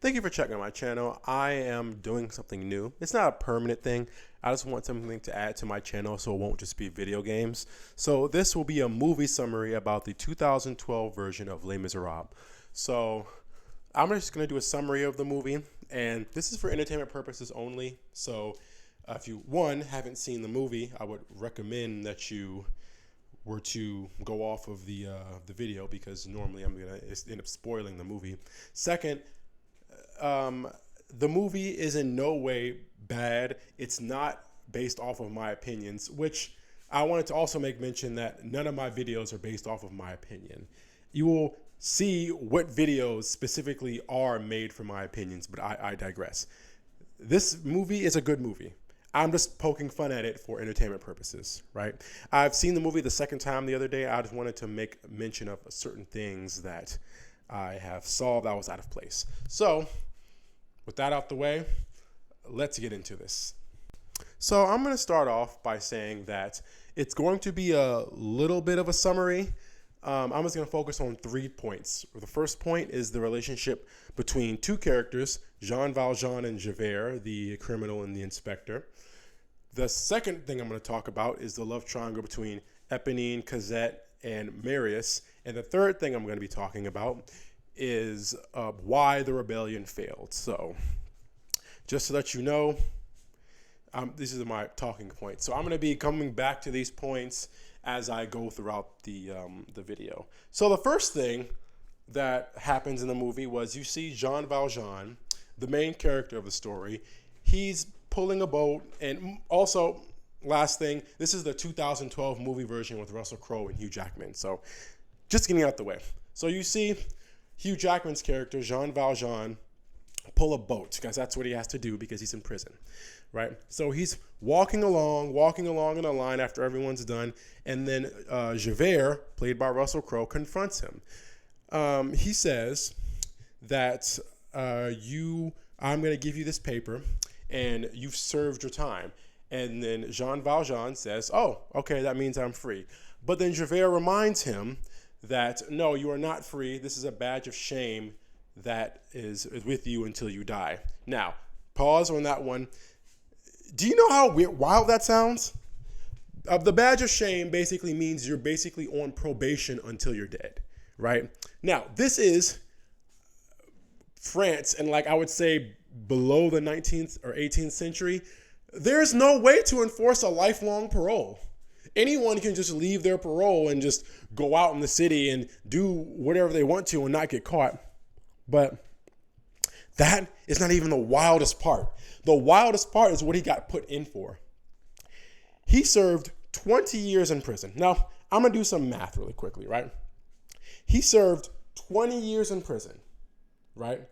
Thank you for checking out my channel. I am doing something new. It's not a permanent thing. I just want something to add to my channel so it won't just be video games. So this will be a movie summary about the 2012 version of Les Miserables. So I'm just going to do a summary of the movie, and this is for entertainment purposes only. So if you, haven't seen the movie, I would recommend that you were to go off of the video, because normally I'm going to end up spoiling the movie. Second, the movie is in no way bad. It's not based off of my opinions, which I wanted to also make mention that none of my videos are based off of my opinion. You will see what videos specifically are made from my opinions, but I digress. This movie is a good movie. I'm just poking fun at it for entertainment purposes, right? I've seen the movie the second time the other day. I just wanted to make mention of certain things that I have saw that was out of place. So with that out the way, let's get into this. So I'm going to start off by saying that it's going to be a little bit of a summary. I'm just going to focus on 3 points. The first point is the relationship between two characters, Jean Valjean and Javert, the criminal and the inspector. The second thing I'm going to talk about is the love triangle between Eponine, Cosette, and Marius. And the third thing I'm going to be talking about is why the rebellion failed. So just so that you know, these are my talking points. So I'm going to be coming back to these points as I go throughout the video. So the first thing that happens in the movie was you see Jean Valjean, the main character of the story. He's pulling a boat, and also, last thing, this is the 2012 movie version with Russell Crowe and Hugh Jackman. So just getting out the way. So you see Hugh Jackman's character, Jean Valjean, pull a boat, because that's what he has to do because he's in prison, right? So he's walking along in a line after everyone's done, and then Javert, played by Russell Crowe, confronts him. He says that I'm going to give you this paper, and you've served your time. And then Jean Valjean says, oh, okay, that means I'm free. But then Javert reminds him that, no, you are not free. This is a badge of shame that is with you until you die. Now, pause on that one. Do you know how wild that sounds? The badge of shame basically means you're basically on probation until you're dead, right? Now, this is France, and like I would say below the 19th or 18th century, there's no way to enforce a lifelong parole. Anyone can just leave their parole and just go out in the city and do whatever they want to and not get caught. But that is not even the wildest part. The wildest part is what he got put in for. He served 20 years in prison. Now, I'm going to do some math really quickly, right? He served 20 years in prison, right?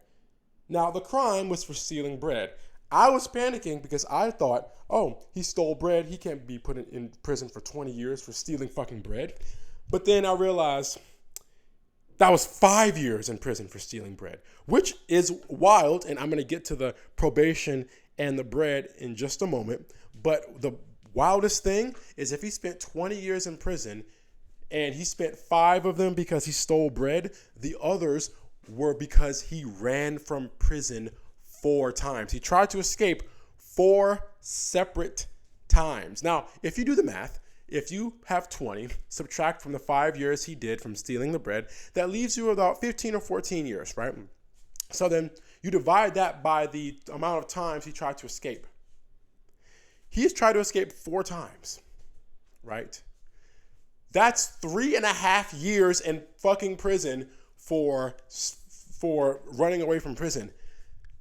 Now, the crime was for stealing bread. I was panicking because I thought, oh, he stole bread. He can't be put in prison for 20 years for stealing fucking bread. But then I realized that was 5 years in prison for stealing bread, which is wild. And I'm going to get to the probation and the bread in just a moment. But the wildest thing is if he spent 20 years in prison and he spent 5 of them because he stole bread, the others were because he ran from prison 4 times. He tried to escape 4 separate times. Now, if you do the math, if you have 20, subtract from the 5 years he did from stealing the bread, that leaves you about 15 or 14 years, right? So then you divide that by the amount of times he tried to escape. He's tried to escape 4 times, right? That's 3.5 years in fucking prison for running away from prison.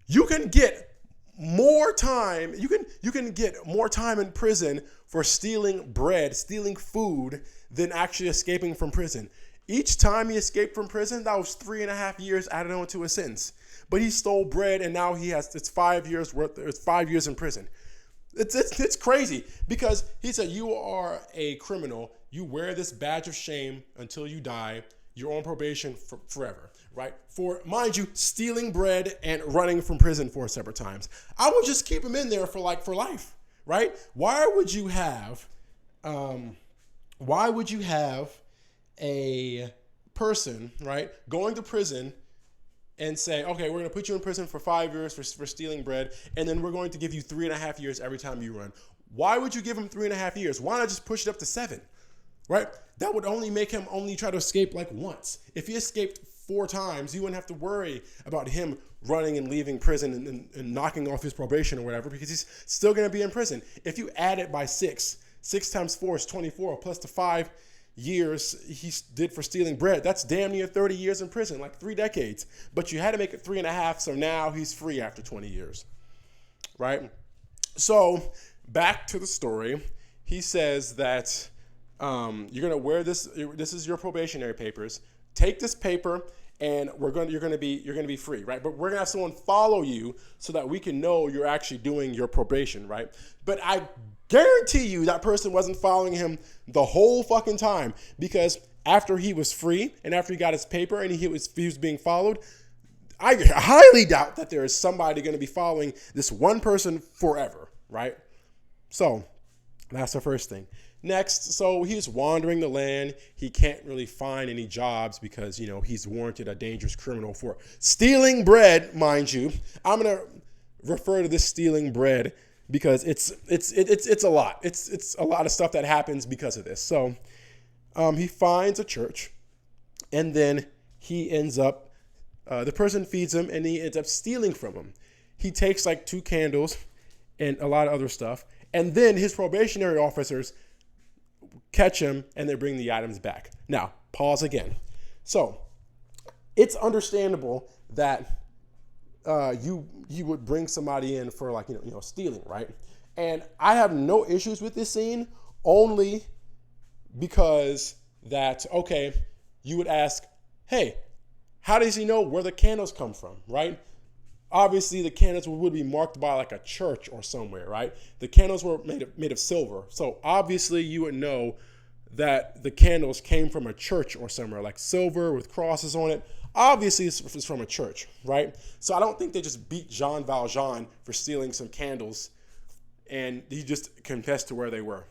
You can get more time. You can get more time in prison for stealing bread, stealing food, than actually escaping from prison. Each time he escaped from prison, that was 3.5 years added on to a sentence. But he stole bread, and now it's 5 years worth. It's 5 years in prison. It's crazy, because he said, you are a criminal. You wear this badge of shame until you die. You're on probation forever, right? For, mind you, stealing bread and running from prison 4 separate times. I would just keep him in there for life, right? Why would you have a person, right, going to prison and say, okay, we're going to put you in prison for 5 years for stealing bread, and then we're going to give you 3.5 years every time you run. Why would you give him 3.5 years? Why not just push it up to 7? Right? That would only make him only try to escape like once. If he escaped 4 times, you wouldn't have to worry about him running and leaving prison and knocking off his probation or whatever, because he's still going to be in prison. If you add it by 6 times 4 is 24, plus the 5 years he did for stealing bread, that's damn near 30 years in prison, like 3 decades. But you had to make it 3.5, so now he's free after 20 years, right? So back to the story. He says that you're gonna wear this. This is your probationary papers. Take this paper, and you're gonna be free, right? But we're gonna have someone follow you so that we can know you're actually doing your probation, right? But I guarantee you that person wasn't following him the whole fucking time, because after he was free and after he got his paper and he was being followed, I highly doubt that there is somebody going to be following this one person forever, right? So that's the first thing. Next, so he's wandering the land. He can't really find any jobs because, he's warranted a dangerous criminal for stealing bread, mind you. I'm going to refer to this stealing bread because it's a lot. It's a lot of stuff that happens because of this. So he finds a church, and then he ends up, the person feeds him, and he ends up stealing from him. He takes like 2 candles and a lot of other stuff, and then his probationary officers catch him and they bring the items back. Now, pause again. So it's understandable that you would bring somebody in for like stealing, right? And I have no issues with this scene, only because that, okay, you would ask, hey, how does he know where the candles come from, right? Obviously, the candles would be marked by like a church or somewhere, right? The candles were made of silver. So obviously you would know that the candles came from a church or somewhere, like silver with crosses on it. Obviously, it's from a church, right? So I don't think they just beat Jean Valjean for stealing some candles, and he just confessed to where they were.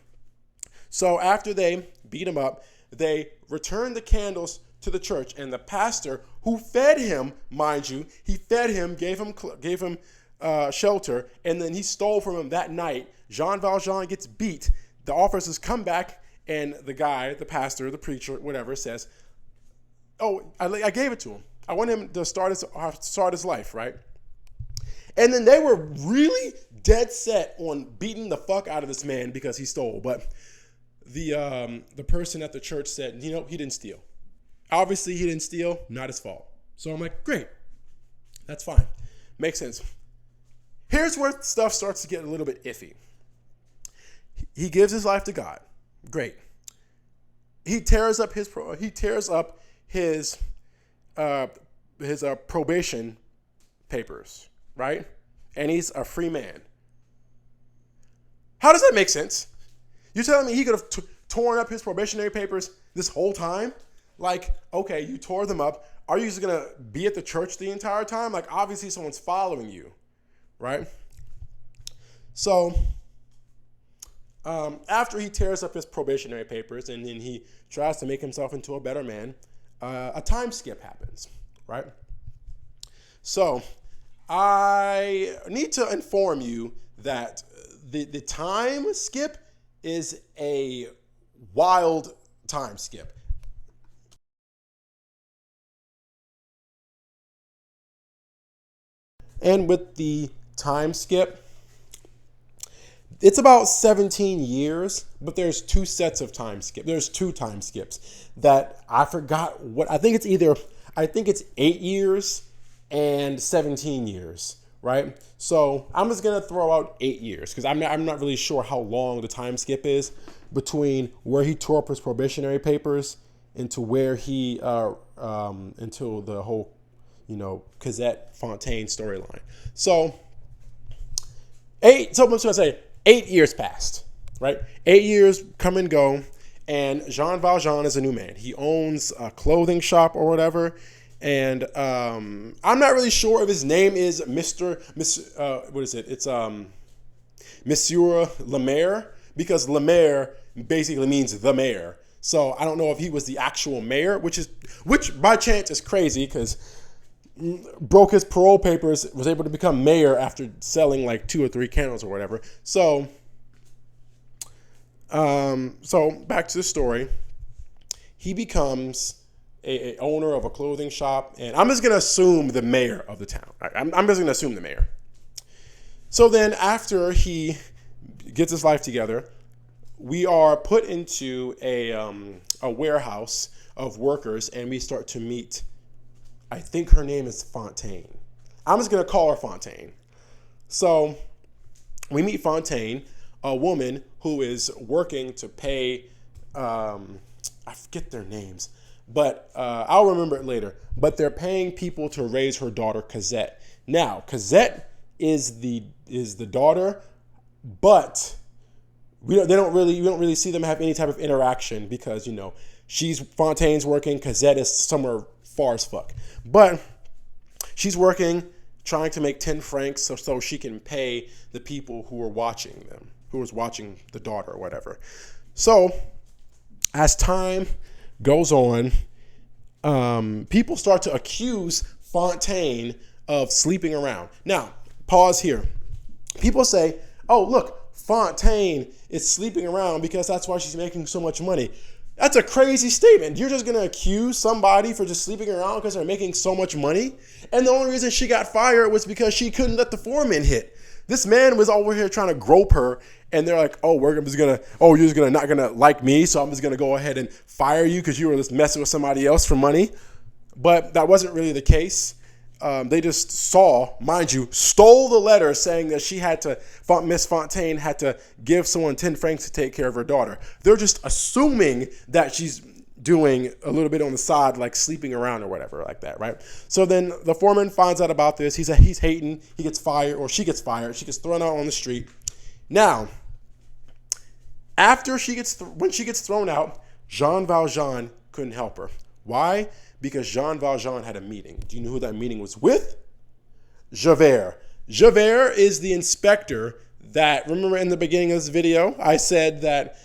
So after they beat him up, they returned the candles to the church, and the pastor, who fed him, mind you, he fed him, gave him shelter, and then he stole from him that night. Jean Valjean gets beat. The officers come back, and the guy, the pastor, the preacher, whatever, says, "Oh, I gave it to him. I want him to start his life, right?" And then they were really dead set on beating the fuck out of this man because he stole. But the person at the church said, he didn't steal. Obviously, he didn't steal. Not his fault. So I'm like, great. That's fine. Makes sense. Here's where stuff starts to get a little bit iffy. He gives his life to God. Great. He tears up his probation papers, right? And he's a free man. How does that make sense? You're telling me he could have torn up his probationary papers this whole time? Like, okay, you tore them up. Are you just going to be at the church the entire time? Like, obviously someone's following you, right? So after he tears up his probationary papers and then he tries to make himself into a better man, a time skip happens, right? So I need to inform you that the time skip is a wild time skip. And with the time skip, it's about 17 years, but there's 2 sets of time skip. There's 2 time skips that I forgot what, I think it's 8 years and 17 years, right? So I'm just going to throw out 8 years because I'm not really sure how long the time skip is between where he tore up his probationary papers into where he, until the whole, Cosette Fontaine storyline. So I'm just going to say 8 years passed, right? 8 years come and go, and Jean Valjean is a new man. He owns a clothing shop or whatever, and I'm not really sure if his name is Monsieur Lemaire, because Lemaire basically means the mayor. So I don't know if he was the actual mayor, which by chance is crazy because broke his parole papers, was able to become mayor after selling like 2 or 3 candles or whatever. So back to the story. He becomes a owner of a clothing shop, and I'm just gonna assume the mayor of the town. I'm just gonna assume the mayor. So then, after he gets his life together, we are put into a warehouse of workers, and we start to meet. I think her name is Fontaine. I'm just gonna call her Fontaine. So we meet Fontaine, a woman who is working to pay. I forget their names, but I'll remember it later. But they're paying people to raise her daughter, Cosette. Now, Cosette is the daughter, but we don't really see them have any type of interaction because she's Fontaine's working, Cosette is somewhere far as fuck. But she's working, trying to make 10 francs so she can pay the people who are watching them, who was watching the daughter or whatever. So as time goes on, people start to accuse Fontaine of sleeping around. Now, pause here. People say, oh, look, Fontaine is sleeping around because that's why she's making so much money. That's a crazy statement. You're just going to accuse somebody for just sleeping around because they're making so much money? And the only reason she got fired was because she couldn't let the foreman hit. This man was over here trying to grope her, and they're like, you're just not going to like me, so I'm just going to go ahead and fire you because you were just messing with somebody else for money. But that wasn't really the case. They just stole the letter saying that Miss Fontaine had to give someone 10 francs to take care of her daughter. They're just assuming that she's doing a little bit on the side, like sleeping around or whatever like that, right? So then the foreman finds out about this. He's hating. He gets fired, or she gets fired. She gets thrown out on the street. Now, when she gets thrown out, Jean Valjean couldn't help her. Why? Because Jean Valjean had a meeting. Do you know who that meeting was with? Javert. Javert is the inspector that, remember in the beginning of this video, I said that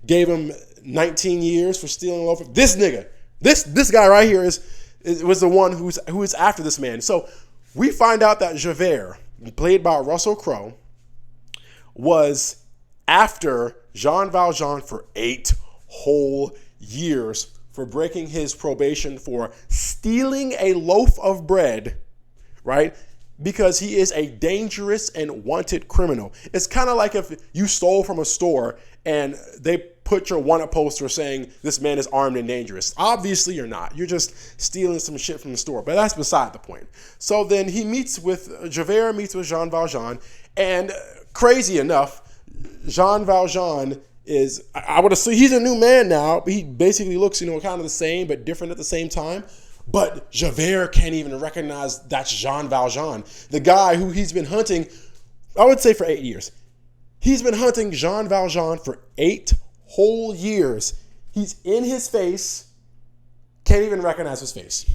gave him 19 years for stealing a loaf of. This nigga, this guy right here was the one who is after this man. So we find out that Javert, played by Russell Crowe, was after Jean Valjean for 8 whole years for breaking his probation for stealing a loaf of bread, right? Because he is a dangerous and wanted criminal. It's kind of like if you stole from a store and they put your wanted poster saying this man is armed and dangerous. Obviously you're not. You're just stealing some shit from the store. But that's beside the point. So then Javert meets with Jean Valjean, and crazy enough, Jean Valjean is, I would assume he's a new man now, but he basically looks, kind of the same, but different at the same time. But Javert can't even recognize that's Jean Valjean, the guy who he's been hunting, I would say for 8 years. He's been hunting Jean Valjean for 8 whole years. He's in his face, can't even recognize his face.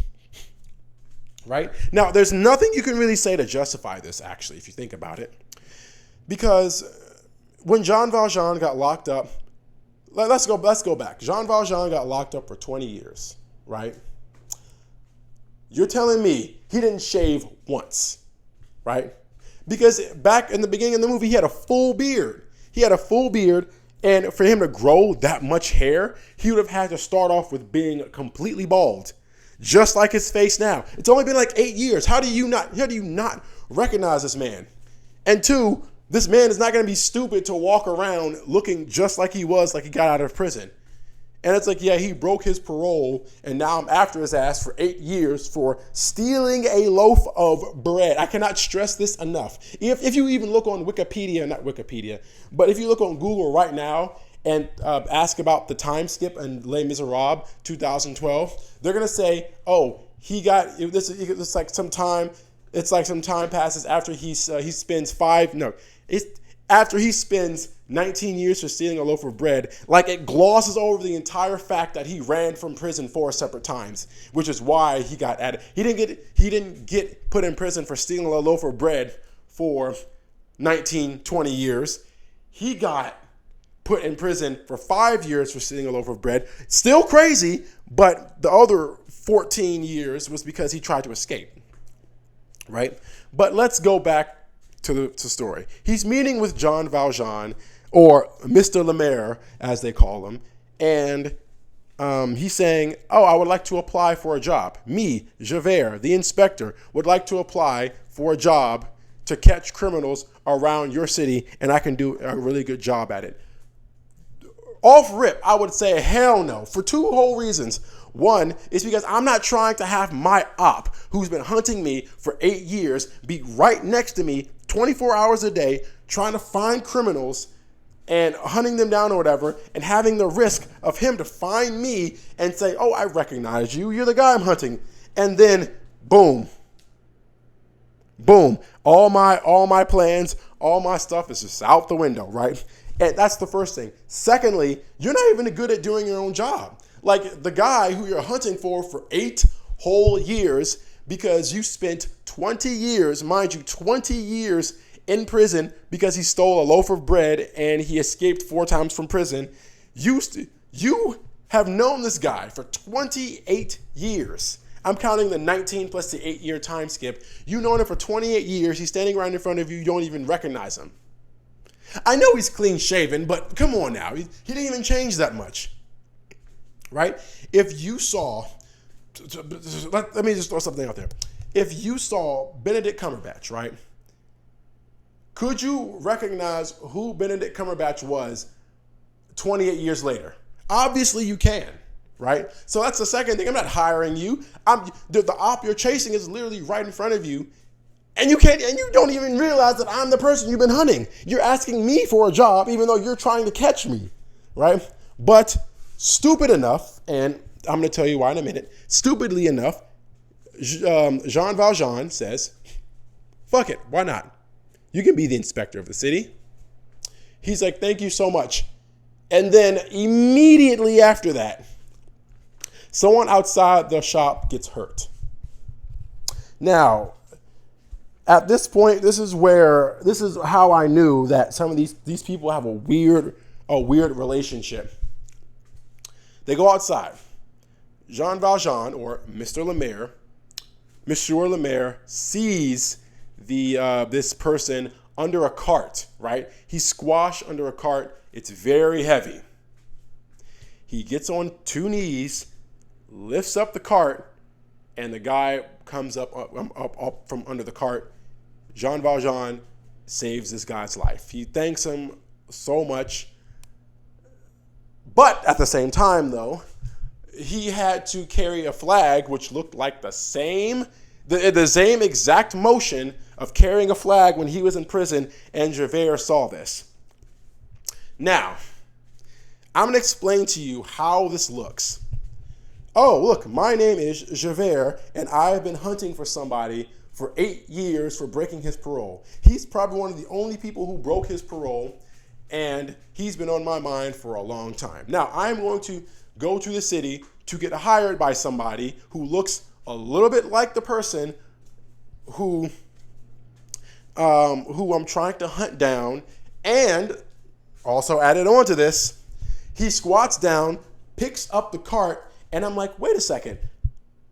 Right? Now, there's nothing you can really say to justify this, actually, if you think about it. Because when Jean Valjean got locked up, let's go back. Jean Valjean got locked up for 20 years, right? You're telling me he didn't shave once, right? Because back in the beginning of the movie, he had a full beard. And for him to grow that much hair, he would have had to start off with being completely bald, just like his face now. It's only been like 8 years. How do you not recognize this man? And 2, this man is not going to be stupid to walk around looking just like he was, like he got out of prison. And it's like, yeah, he broke his parole, and now I'm after his ass for 8 years for stealing a loaf of bread. I cannot stress this enough. If you even look on not Wikipedia, but if you look on Google right now and ask about the time skip in Les Miserables 2012, they're going to say, oh, it's like some time passes after after he spends 19 years for stealing a loaf of bread. Like, it glosses over the entire fact that he ran from prison 4 separate times, which is why he got added. He didn't get put in prison for stealing a loaf of bread for 19, 20 years. He got put in prison for 5 years for stealing a loaf of bread. Still crazy, but the other 14 years was because he tried to escape, right? But let's go back to the story. He's meeting with Jean Valjean, or Mr. Lemaire, as they call him, and he's saying, oh, I would like to apply for a job. Me, Javert, the inspector, would like to apply for a job to catch criminals around your city, and I can do a really good job at it. Off rip, I would say hell no, for two whole reasons. One is because I'm not trying to have my op, who's been hunting me for 8 years, be right next to me 24 hours a day, trying to find criminals and hunting them down or whatever, and having the risk of him to find me and say, oh, I recognize you. You're the guy I'm hunting. And then boom, all my plans, all my stuff is just out the window, right? And that's the first thing. Secondly, you're not even good at doing your own job. Like the guy who you're hunting for 8 whole years, because you spent 20 years, mind you, 20 years in prison because he stole a loaf of bread and he escaped 4 times from prison. You have known this guy for 28 years. I'm counting the 19 plus the 8-year time skip. You've known him for 28 years. He's standing right in front of you. You don't even recognize him. I know he's clean shaven, but come on now. He didn't even change that much, right? If you saw, let me just throw something out there. If you saw Benedict Cumberbatch, right? Could you recognize who Benedict Cumberbatch was 28 years later? Obviously you can, right? So that's the second thing. I'm not hiring you. The op you're chasing is literally right in front of you. And you don't even realize that I'm the person you've been hunting. You're asking me for a job, even though you're trying to catch me, right? But stupid enough, and I'm going to tell you why in a minute. Stupidly enough, Jean Valjean says, fuck it, why not? You can be the inspector of the city. He's like, thank you so much. And then immediately after that, someone outside the shop gets hurt. Now, at this point, this is how I knew that some of these people have a weird relationship. They go outside. Jean Valjean, or Monsieur Lemaire sees this person under a cart, right? He's squashed under a cart. It's very heavy. He gets on 2 knees, lifts up the cart, and the guy comes up from under the cart. Jean Valjean saves this guy's life. He thanks him so much. But at the same time, though, he had to carry a flag which looked like the same exact motion of carrying a flag when he was in prison, and Javert saw this. Now, I'm going to explain to you how this looks. Oh, look, my name is Javert, and I've been hunting for somebody for 8 years for breaking his parole. He's probably one of the only people who broke his parole, and he's been on my mind for a long time. Now, I'm going to go to the city to get hired by somebody who looks a little bit like the person who I'm trying to hunt down. And also added on to this, he squats down, picks up the cart, and I'm like, wait a second.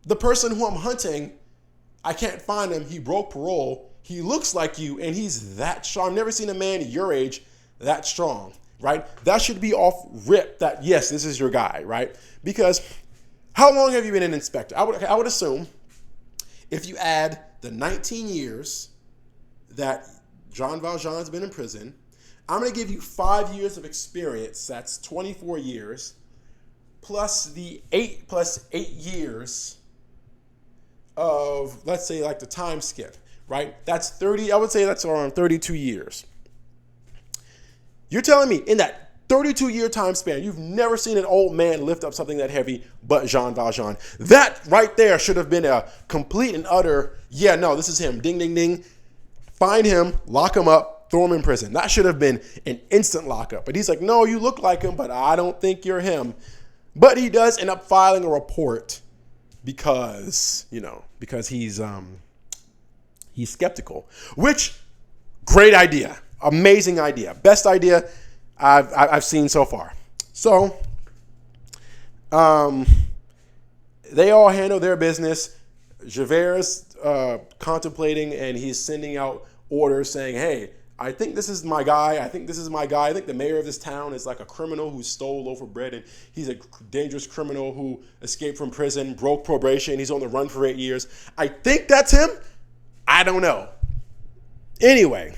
The person who I'm hunting, I can't find him. He broke parole. He looks like you, and he's that strong. I've never seen a man your age that strong, right? That should be off rip that, yes, this is your guy, right? Because how long have you been an inspector? I would assume if you add the 19 years that Jean Valjean's been in prison, I'm going to give you 5 years of experience. That's 24 years, plus the 8 years of, let's say, like the time skip, right? That's 30. I would say that's around 32 years. You're telling me in that 32-year time span, you've never seen an old man lift up something that heavy but Jean Valjean. That right there should have been a complete and utter, yeah, no, this is him. Ding, ding, ding. Find him, lock him up, throw him in prison. That should have been an instant lockup. But he's like, no, you look like him, but I don't think you're him. But he does end up filing a report because he's skeptical. Which, great idea. Amazing idea. Best idea I've seen so far. So, They all handle their business. Javert's contemplating, and he's sending out orders saying, hey, I think this is my guy. I think this is my guy. I think the mayor of this town is like a criminal who stole a loaf of bread, and he's a dangerous criminal who escaped from prison, broke probation. He's on the run for 8 years. I think that's him. I don't know. Anyway,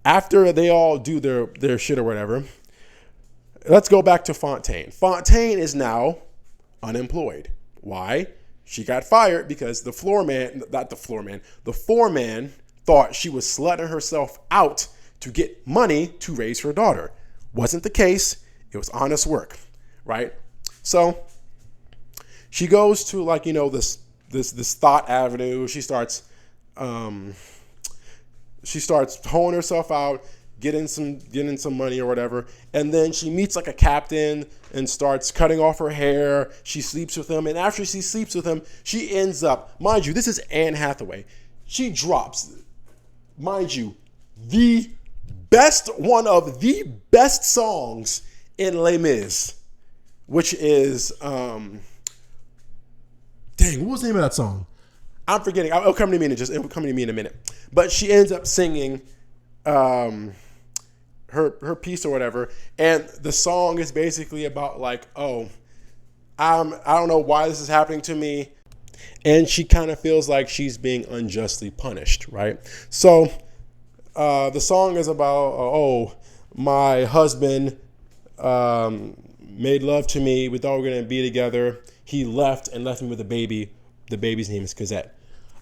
after they all do their shit or whatever, let's go back to Fontaine. Fontaine is now unemployed. Why? She got fired because the foreman thought she was slutting herself out to get money to raise her daughter. Wasn't the case. It was honest work, right? So she goes to this Thought Avenue. She starts hoeing herself out, getting some money or whatever, and then she meets like a captain and starts cutting off her hair. She sleeps with him, and after she sleeps with him, she ends up, mind you, this is Anne Hathaway. She drops, mind you, one of the best songs in Les Mis, which is what was the name of that song? I'm forgetting. It'll come to me in a minute. But she ends up singing her piece or whatever, and the song is basically about I don't know why this is happening to me, and she kind of feels like she's being unjustly punished, right? So the song is about my husband made love to me. We thought we were gonna be together. He left and left me with a baby. The baby's name is Cosette.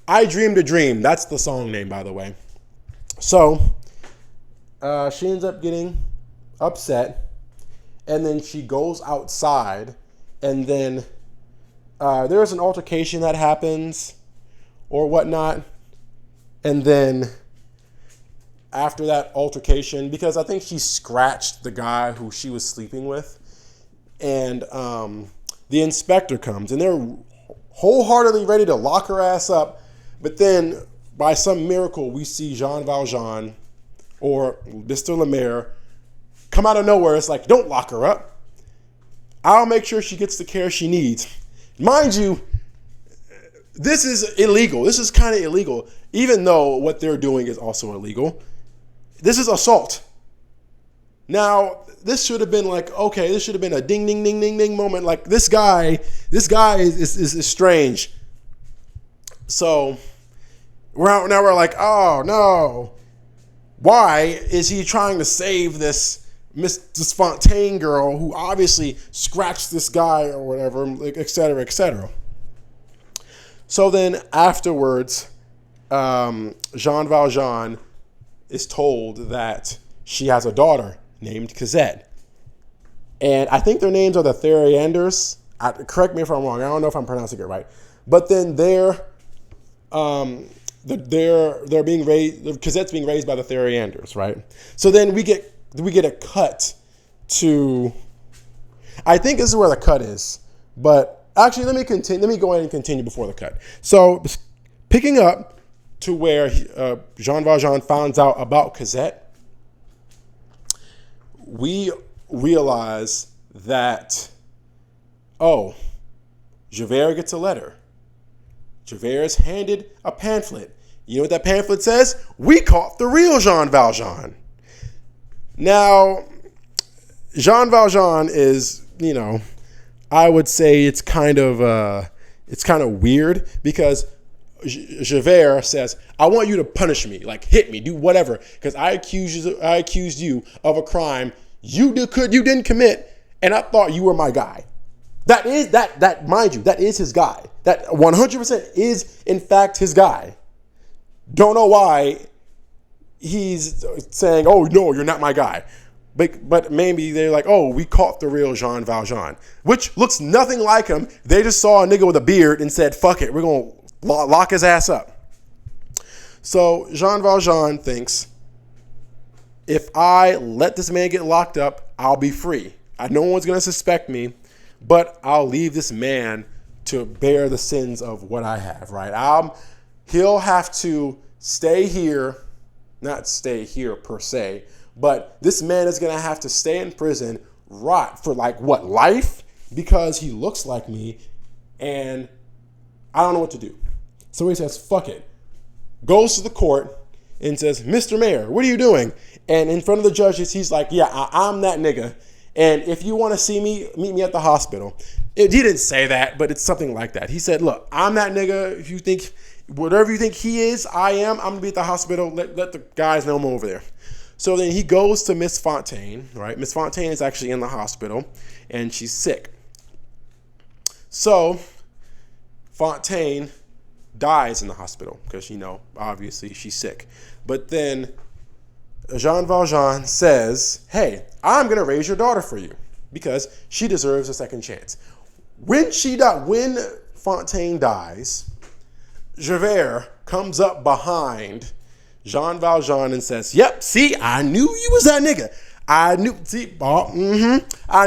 I Dreamed a Dream. That's the song name, by the way. So she ends up getting upset, and then she goes outside, and then there's an altercation that happens or whatnot. And then after that altercation, because I think she scratched the guy who she was sleeping with, and the inspector comes, and they're wholeheartedly ready to lock her ass up. But then, by some miracle, we see Jean Valjean or Mr. Lemaire come out of nowhere. It's like, don't lock her up. I'll make sure she gets the care she needs. Mind you, this is illegal. This is kind of illegal, even though what they're doing is also illegal. This is assault. Now, this should have been this should have been a ding, ding, ding, ding, ding moment. Like, this guy is strange. So we're like, oh no, why is he trying to save this Fontaine girl who obviously scratched this guy or whatever, et cetera, et cetera. So then afterwards, Jean Valjean is told that she has a daughter named Cosette. And I think their names are the Thénardiers. Correct me if I'm wrong. I don't know if I'm pronouncing it right. But then they're being raised. Cosette's being raised by the Thénardiers, right? So then we get a cut to. I think this is where the cut is, but actually, let me continue. Let me go ahead and continue before the cut. So, picking up to where Jean Valjean finds out about Cosette, we realize that Javert gets a letter. Javert is handed a pamphlet. You know what that pamphlet says? We caught the real Jean Valjean. Now, Jean Valjean is, I would say it's kind of weird because Javert says, I want you to punish me, like hit me, do whatever, because I accused you of a crime you didn't commit, and I thought you were my guy. That mind you, that is his guy. That 100% is in fact his guy. Don't know why he's saying, oh no, you're not my guy. But maybe they're like, oh, we caught the real Jean Valjean, which looks nothing like him. They just saw a nigga with a beard and said, fuck it, we're going to lock his ass up. So Jean Valjean thinks, if I let this man get locked up, I'll be free. No one's going to suspect me, but I'll leave this man to bear the sins of what I have, right? He'll have to stay here, not stay here per se, but this man is going to have to stay in prison, rot for life? Because he looks like me, and I don't know what to do. So he says, fuck it. Goes to the court and says, Mr. Mayor, what are you doing? And in front of the judges, he's like, yeah, I'm that nigga. And if you want to see me, meet me at the hospital. He didn't say that, but it's something like that. He said, look, I'm that nigga. If you think, whatever you think he is, I am. I'm going to be at the hospital. Let the guys know I'm over there. So then he goes to Miss Fontaine, right? Miss Fontaine is actually in the hospital, and she's sick. So Fontaine dies in the hospital because, obviously she's sick. But then Jean Valjean says, hey, I'm going to raise your daughter for you because she deserves a second chance. When Fontaine dies, Javert comes up behind Jean Valjean and says, yep, see, I knew you was that nigga. I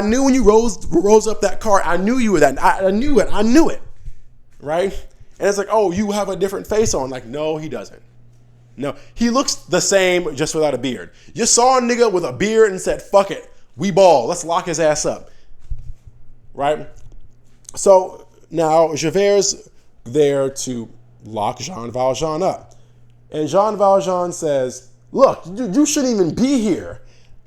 knew when you rose up that car, I knew you were that. I knew it. Right? And it's like, oh, you have a different face on. Like, no, he doesn't. No, he looks the same just without a beard. You saw a nigga with a beard and said, fuck it, we ball. Let's lock his ass up. Right? So now Javert's there to lock Jean Valjean up. And Jean Valjean says, look, you shouldn't even be here.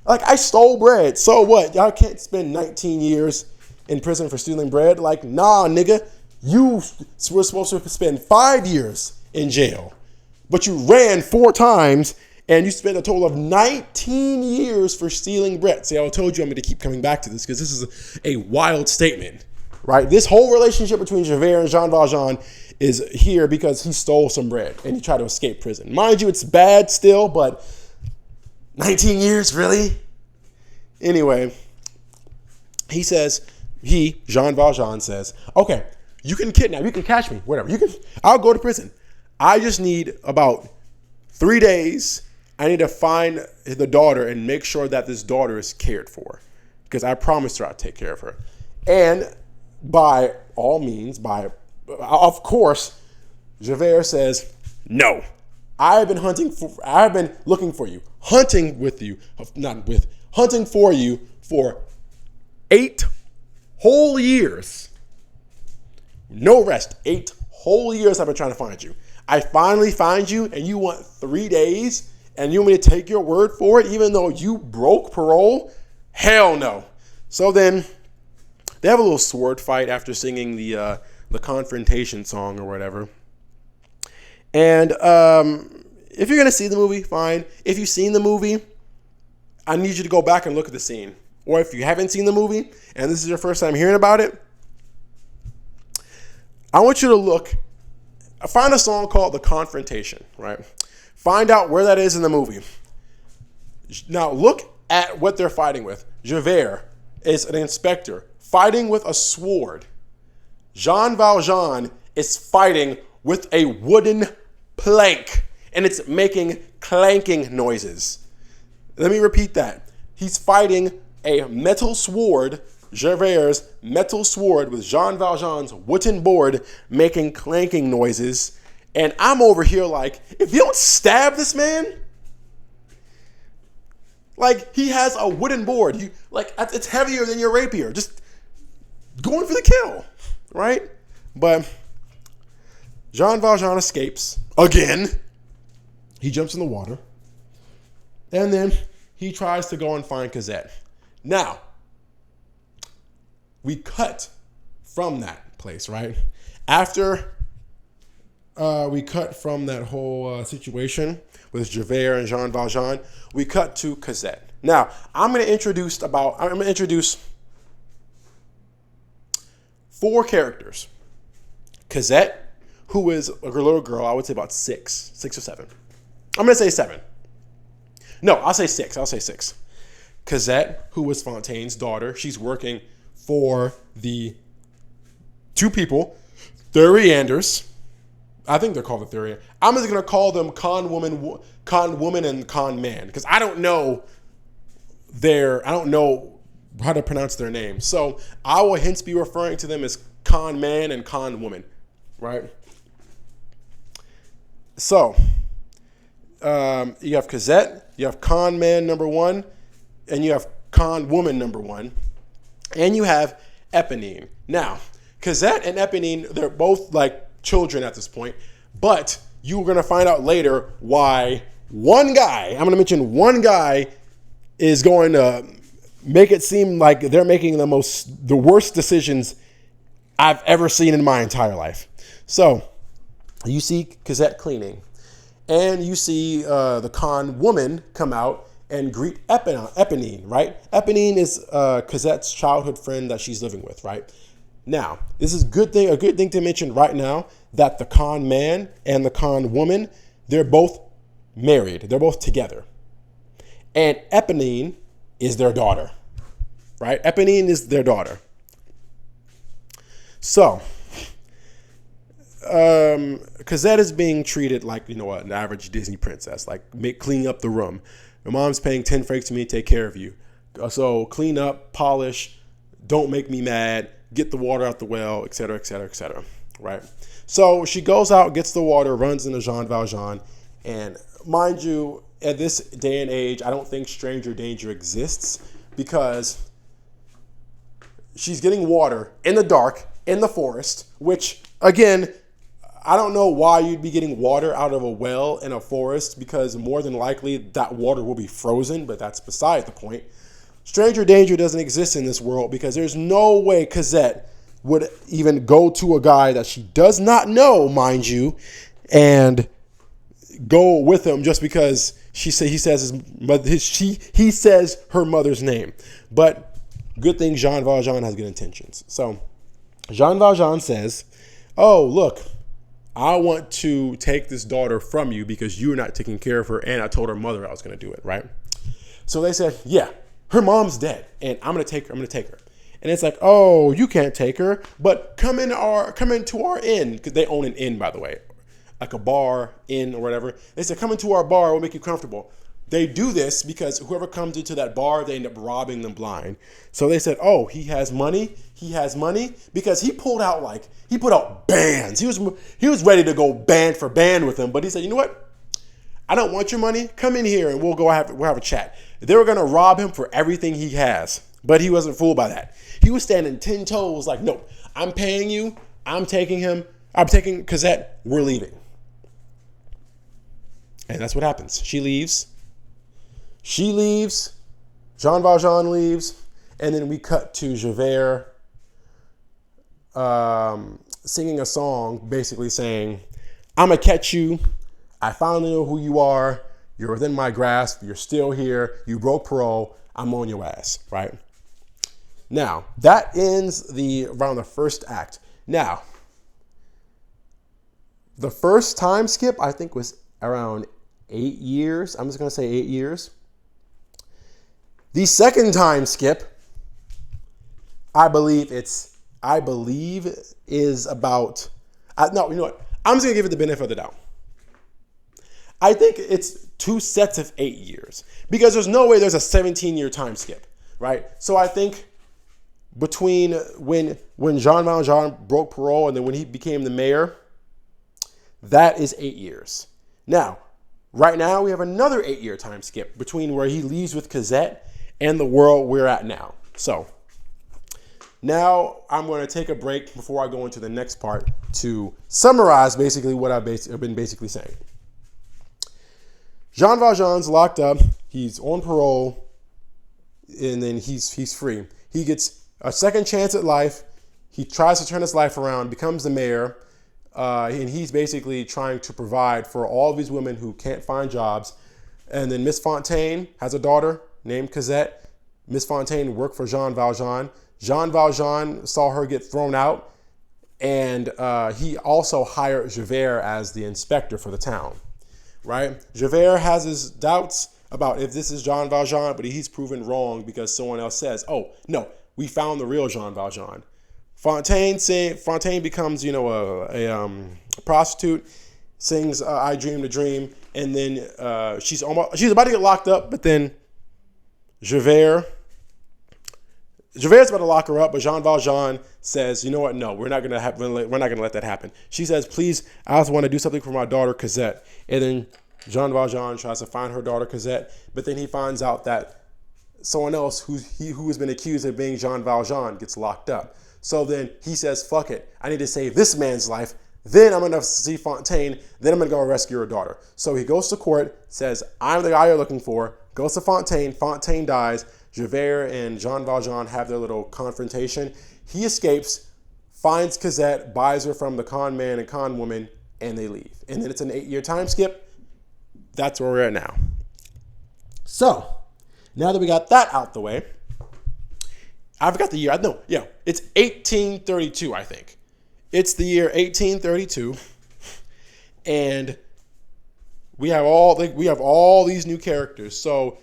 Like, I stole bread. So what? Y'all can't spend 19 years in prison for stealing bread? Like, nah, nigga. You were supposed to spend 5 years in jail. But you ran 4 times and you spent a total of 19 years for stealing bread. See, I told you I'm going to keep coming back to this because this is a wild statement, right? This whole relationship between Javert and Jean Valjean is here because he stole some bread and he tried to escape prison. Mind you, it's bad still, but 19 years, really? Anyway, Jean Valjean says, okay, you can kidnap, you can catch me, whatever. I'll go to prison. I just need about 3 days. I need to find the daughter and make sure that this daughter is cared for because I promised her I'd take care of her. And by all means, of course, Javert says, no, I've been looking for you, hunting for you for 8 whole years. No rest. 8 whole years I've been trying to find you. I finally find you and you want 3 days and you want me to take your word for it even though you broke parole? Hell no. So then they have a little sword fight after singing the confrontation song or whatever. And if you're going to see the movie, fine. If you've seen the movie, I need you to go back and look at the scene. Or if you haven't seen the movie and this is your first time hearing about it, I want you to find a song called The Confrontation, right? Find out where that is in the movie. Now look at what they're fighting with. Javert is an inspector fighting with a sword. Jean Valjean is fighting with a wooden plank and it's making clanking noises. Let me repeat that. He's fighting a metal sword, Javert's metal sword with Jean Valjean's wooden board making clanking noises. And I'm over here like, if you don't stab this man, like he has a wooden board, it's heavier than your rapier, just going for the kill, right? But Jean Valjean escapes again. He jumps in the water. And then he tries to go and find Cosette. Now, we cut from that place, right? After we cut from that whole situation with Javert and Jean Valjean, we cut to Cosette. Now, I'm going to introduce 4 characters. Cosette, who is a little girl, I would say about 6 or 7. I'm going to say 7. No, I'll say 6. Cosette, who was Fontaine's daughter, she's working for the 2 people, Thurianders. I think they're called the Thurianders. I'm just going to call them con woman and con man because I don't know how to pronounce their names. So I will hence be referring to them as con man and con woman, right? So you have Cosette, you have con man number 1, and you have con woman number 1, and you have Eponine. Now, Cosette and Eponine, they're both like children at this point, but you're going to find out later why one guy, I'm going to mention one guy, is going to make it seem like they're making the worst decisions I've ever seen in my entire life. So you see Cosette cleaning, and you see the con woman come out and greet Eponine, right? Eponine is Cosette's childhood friend that she's living with, right? Now, this is a good thing to mention right now, that the con man and the con woman, they're both married. They're both together. And Eponine is their daughter, right? Eponine is their daughter. So, Cosette is being treated like, an average Disney princess, like cleaning up the room. Your mom's paying 10 francs to me to take care of you. So clean up, polish, don't make me mad, get the water out the well, et cetera, et cetera, et cetera, right? So she goes out, gets the water, runs into Jean Valjean, and mind you, at this day and age, I don't think stranger danger exists, because she's getting water in the dark, in the forest, which, again, I don't know why you'd be getting water out of a well in a forest, because more than likely that water will be frozen, but that's beside the point. Stranger danger doesn't exist in this world, because there's no way Cosette would even go to a guy that she does not know, mind you, and go with him just because he says her mother's name. But good thing Jean Valjean has good intentions. So Jean Valjean says, "Oh, look, I want to take this daughter from you because you're not taking care of her, and I told her mother I was going to do it, right?" So they said, "Yeah, her mom's dead, and I'm going to take her." And it's like, "Oh, you can't take her, but come into our inn," because they own an inn, by the way, like a bar, inn, or whatever. They said, "Come into our bar, we'll make you comfortable." They do this because whoever comes into that bar, they end up robbing them blind. So they said, "Oh, he has money. He has money," because he put out bands. He was ready to go band for band with them, but he said, "You know what? I don't want your money. Come in here and we'll have a chat." They were gonna rob him for everything he has, but he wasn't fooled by that. He was standing 10 toes, like, "No, I'm paying you. I'm taking him. I'm taking Cosette. We're leaving." And that's what happens. She leaves. Jean Valjean leaves, and then we cut to Javert singing a song, basically saying, "I'm gonna catch you. I finally know who you are. You're within my grasp. You're still here. You broke parole. I'm on your ass," right? Now, that ends around the first act. Now, the first time skip, I think, was around 8 years. I'm just going to say 8 years. The second time skip, I believe is about, no, you know what? I'm just going to give it the benefit of the doubt. I think it's 2 sets of 8 years, because there's no way there's a 17-year time skip, right? So I think between when Jean Valjean broke parole and then when he became the mayor, that is 8 years. Now, right now we have another 8-year time skip between where he leaves with Cosette and the world we're at now. So now I'm going to take a break before I go into the next part to summarize basically what I've been basically saying. Jean Valjean's locked up. He's on parole, and then he's free. He gets a second chance at life. He tries to turn his life around, becomes the mayor, and he's basically trying to provide for all these women who can't find jobs. And then Miss Fontaine has a daughter named Cosette. Miss Fontaine worked for Jean Valjean. Jean Valjean saw her get thrown out, and he also hired Javert as the inspector for the town, right? Javert has his doubts about if this is Jean Valjean, but he's proven wrong because someone else says, "Oh, no, we found the real Jean Valjean." Fontaine becomes, a prostitute, sings "I Dreamed a Dream," and then she's about to get locked up, but then Javert's about to lock her up, but Jean Valjean says, "You know what? No, we're not gonna let that happen." She says, "Please, I also want to do something for my daughter Cosette." And then Jean Valjean tries to find her daughter Cosette, but then he finds out that someone else who has been accused of being Jean Valjean gets locked up. So then he says, fuck it. I need to save this man's life. Then I'm going to see Fontaine. Then I'm going to go rescue her daughter. So he goes to court, says, I'm the guy you're looking for. Goes to Fontaine. Fontaine dies. Javert and Jean Valjean have their little confrontation. He escapes, finds Cosette, buys her from the con man and con woman, and they leave. And then it's an 8-year time skip. That's where we're at now. So, now that we got that out the way, I forgot the year. No, yeah, it's 1832, I think. It's the year 1832, and we have all these new characters. So,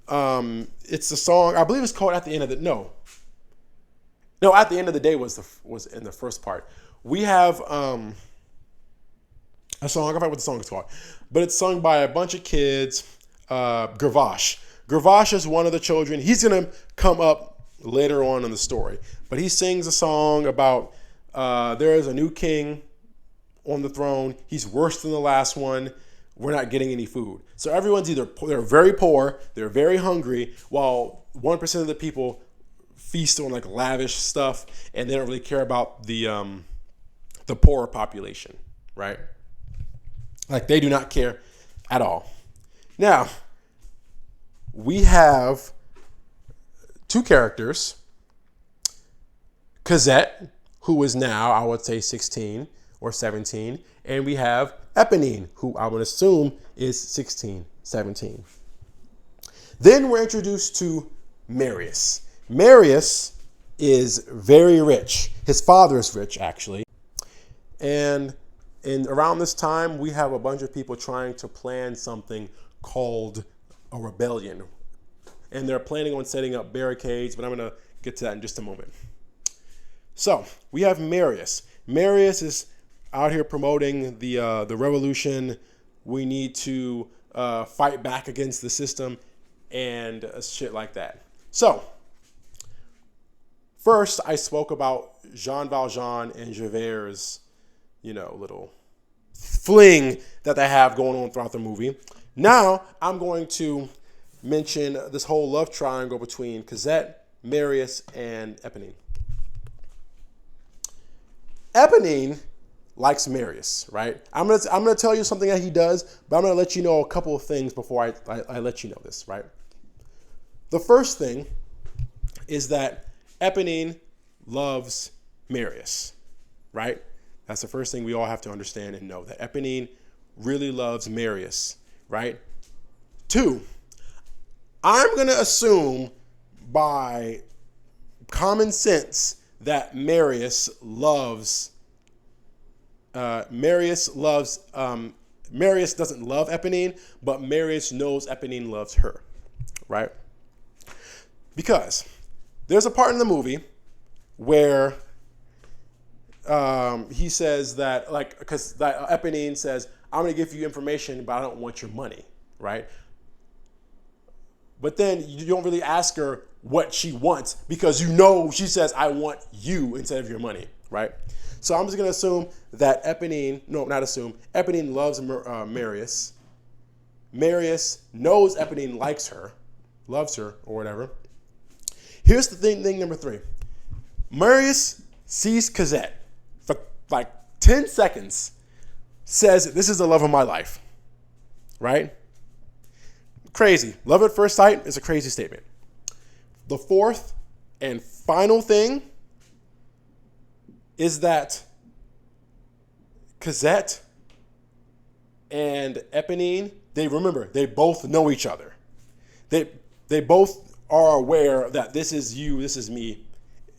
it's the song. I believe it's called "At the End of the No, At the End of the Day" was in the first part. We have a song. I forgot what the song is called, but it's sung by a bunch of kids. Gavroche. Gavroche is one of the children. He's gonna come up later on in the story, but he sings a song about there is a new king on the throne. He's worse than the last one. We're not getting any food. So everyone's they're very poor, they're very hungry, while 1% of the people feast on like lavish stuff, and they don't really care about the poorer population, right? Like they do not care at all. Now, we have two characters. Cosette, who is now, I would say, 16 or 17. And we have Eponine, who I would assume is 16, 17. Then we're introduced to Marius. Marius is very rich. His father is rich, actually. And around this time, we have a bunch of people trying to plan something called a rebellion. And they're planning on setting up barricades, but I'm going to get to that in just a moment. So we have Marius. Marius is out here promoting the revolution. We need to fight back against the system and shit like that. So first, I spoke about Jean Valjean and Javert's, little fling that they have going on throughout the movie. Now I'm going to mention this whole love triangle between Cosette, Marius, and Eponine. Eponine likes Marius, right? I'm gonna tell you something that he does, but I'm gonna let you know a couple of things before I let you know this, right? The first thing is that Eponine loves Marius, right? That's the first thing we all have to understand and know, that Eponine really loves Marius, right? 2, I'm going to assume by common sense that Marius doesn't love Eponine, but Marius knows Eponine loves her, right? Because there's a part in the movie where he says that, because Eponine says, I'm going to give you information, but I don't want your money, right? But then you don't really ask her what she wants because she says, I want you instead of your money, right? So I'm just going to assume that Eponine loves Marius. Marius knows Eponine likes her, loves her, or whatever. Here's the thing number 3. Marius sees Cosette for like 10 seconds, says, this is the love of my life, right? Crazy. Love at first sight is a crazy statement. The fourth and final thing is that Cosette and Eponine, they both know each other. They both are aware that this is you, this is me,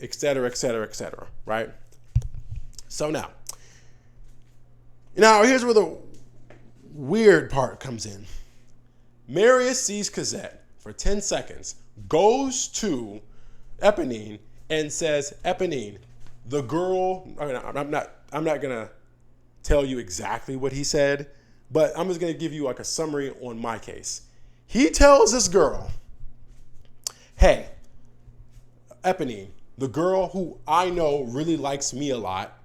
etc., etc., etc., right? So now here's where the weird part comes in. Marius sees Cosette for 10 seconds, goes to Eponine and says, Eponine, the girl, I'm not going to tell you exactly what he said, but I'm just going to give you like a summary on my case. He tells this girl, hey, Eponine, the girl who I know really likes me a lot,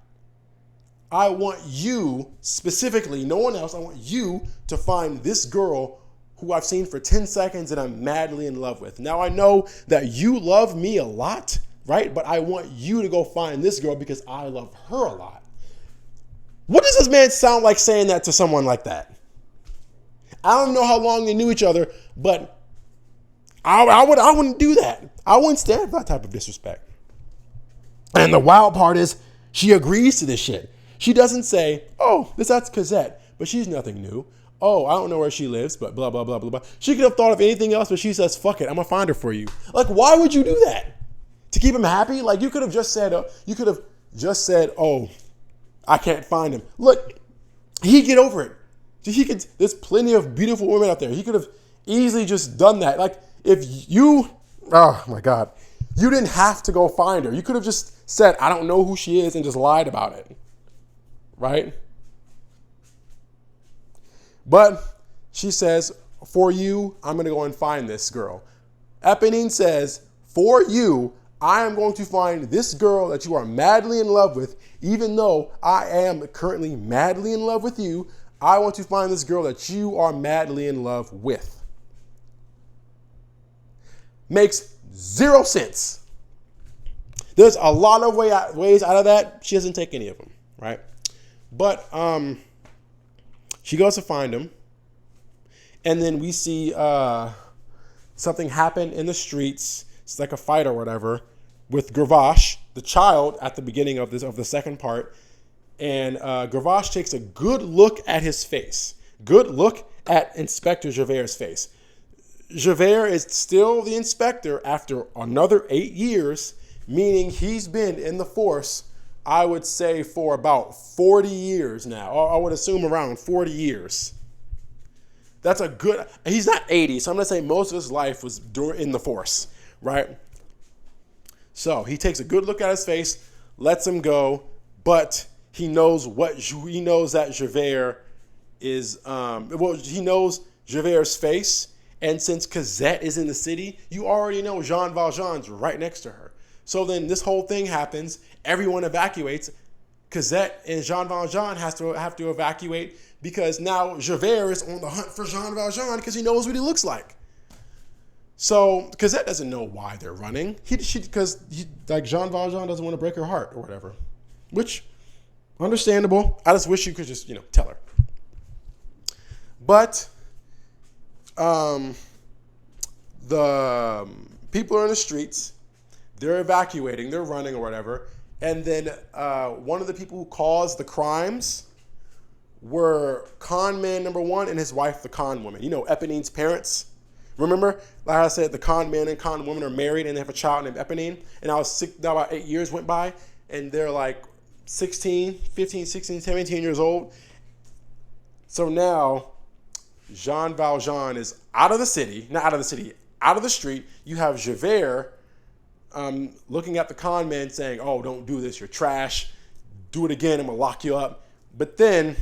I want you specifically, no one else, I want you to find this girl who I've seen for 10 seconds and I'm madly in love with. Now I know that you love me a lot, right? But I want you to go find this girl because I love her a lot. What does this man sound like saying that to someone like that? I don't know how long they knew each other, but I wouldn't do that. I wouldn't stand for that type of disrespect. And the wild part is she agrees to this shit. She doesn't say, oh, that's Cosette, but she's nothing new. Oh, I don't know where she lives, but blah, blah, blah, blah, blah. She could have thought of anything else, but she says, fuck it, I'm going to find her for you. Like, why would you do that? To keep him happy? Like, you could have just said, oh, I can't find him. Look, he'd get over it. There's plenty of beautiful women out there. He could have easily just done that. Like, oh my God, you didn't have to go find her. You could have just said, I don't know who she is, and just lied about it. Right? But she says, for you, I'm going to go and find this girl. Eponine says, for you, I am going to find this girl that you are madly in love with. Even though I am currently madly in love with you, I want to find this girl that you are madly in love with. Makes zero sense. There's a lot of ways out of that. She doesn't take any of them, right? But she goes to find him. And then we see something happen in the streets. It's like a fight or whatever with Gavroche, the child, at the beginning of the second part. And Gavroche takes a good look at his face. Good look at Inspector Javert's face. Javert is still the inspector after another 8 years, meaning he's been in the force, I would say, for about 40 years now. Or I would assume around 40 years. That's a good, he's not 80, so I'm going to say most of his life was in the force, right? So he takes a good look at his face, lets him go, but he knows that Javert is, he knows Javert's face. And since Cosette is in the city, you already know Jean Valjean's right next to her. So then this whole thing happens. Everyone evacuates. Cosette and Jean Valjean have to evacuate because now Javert is on the hunt for Jean Valjean because he knows what he looks like. So Cosette doesn't know why they're running. Because Jean Valjean doesn't want to break her heart or whatever, which understandable. I just wish you could just tell her. But the people are in the streets. They're evacuating. They're running or whatever. And then one of the people who caused the crimes were con man number one and his wife, the con woman. Eponine's parents. Remember, like I said, the con man and con woman are married and they have a child named Eponine. And now about 8 years went by and they're like 15, 16, 17 years old. So now Jean Valjean is out of the city, not out of the city, out of the street. You have Javert looking at the con man saying, oh, don't do this, you're trash. Do it again, I'm going to lock you up. But then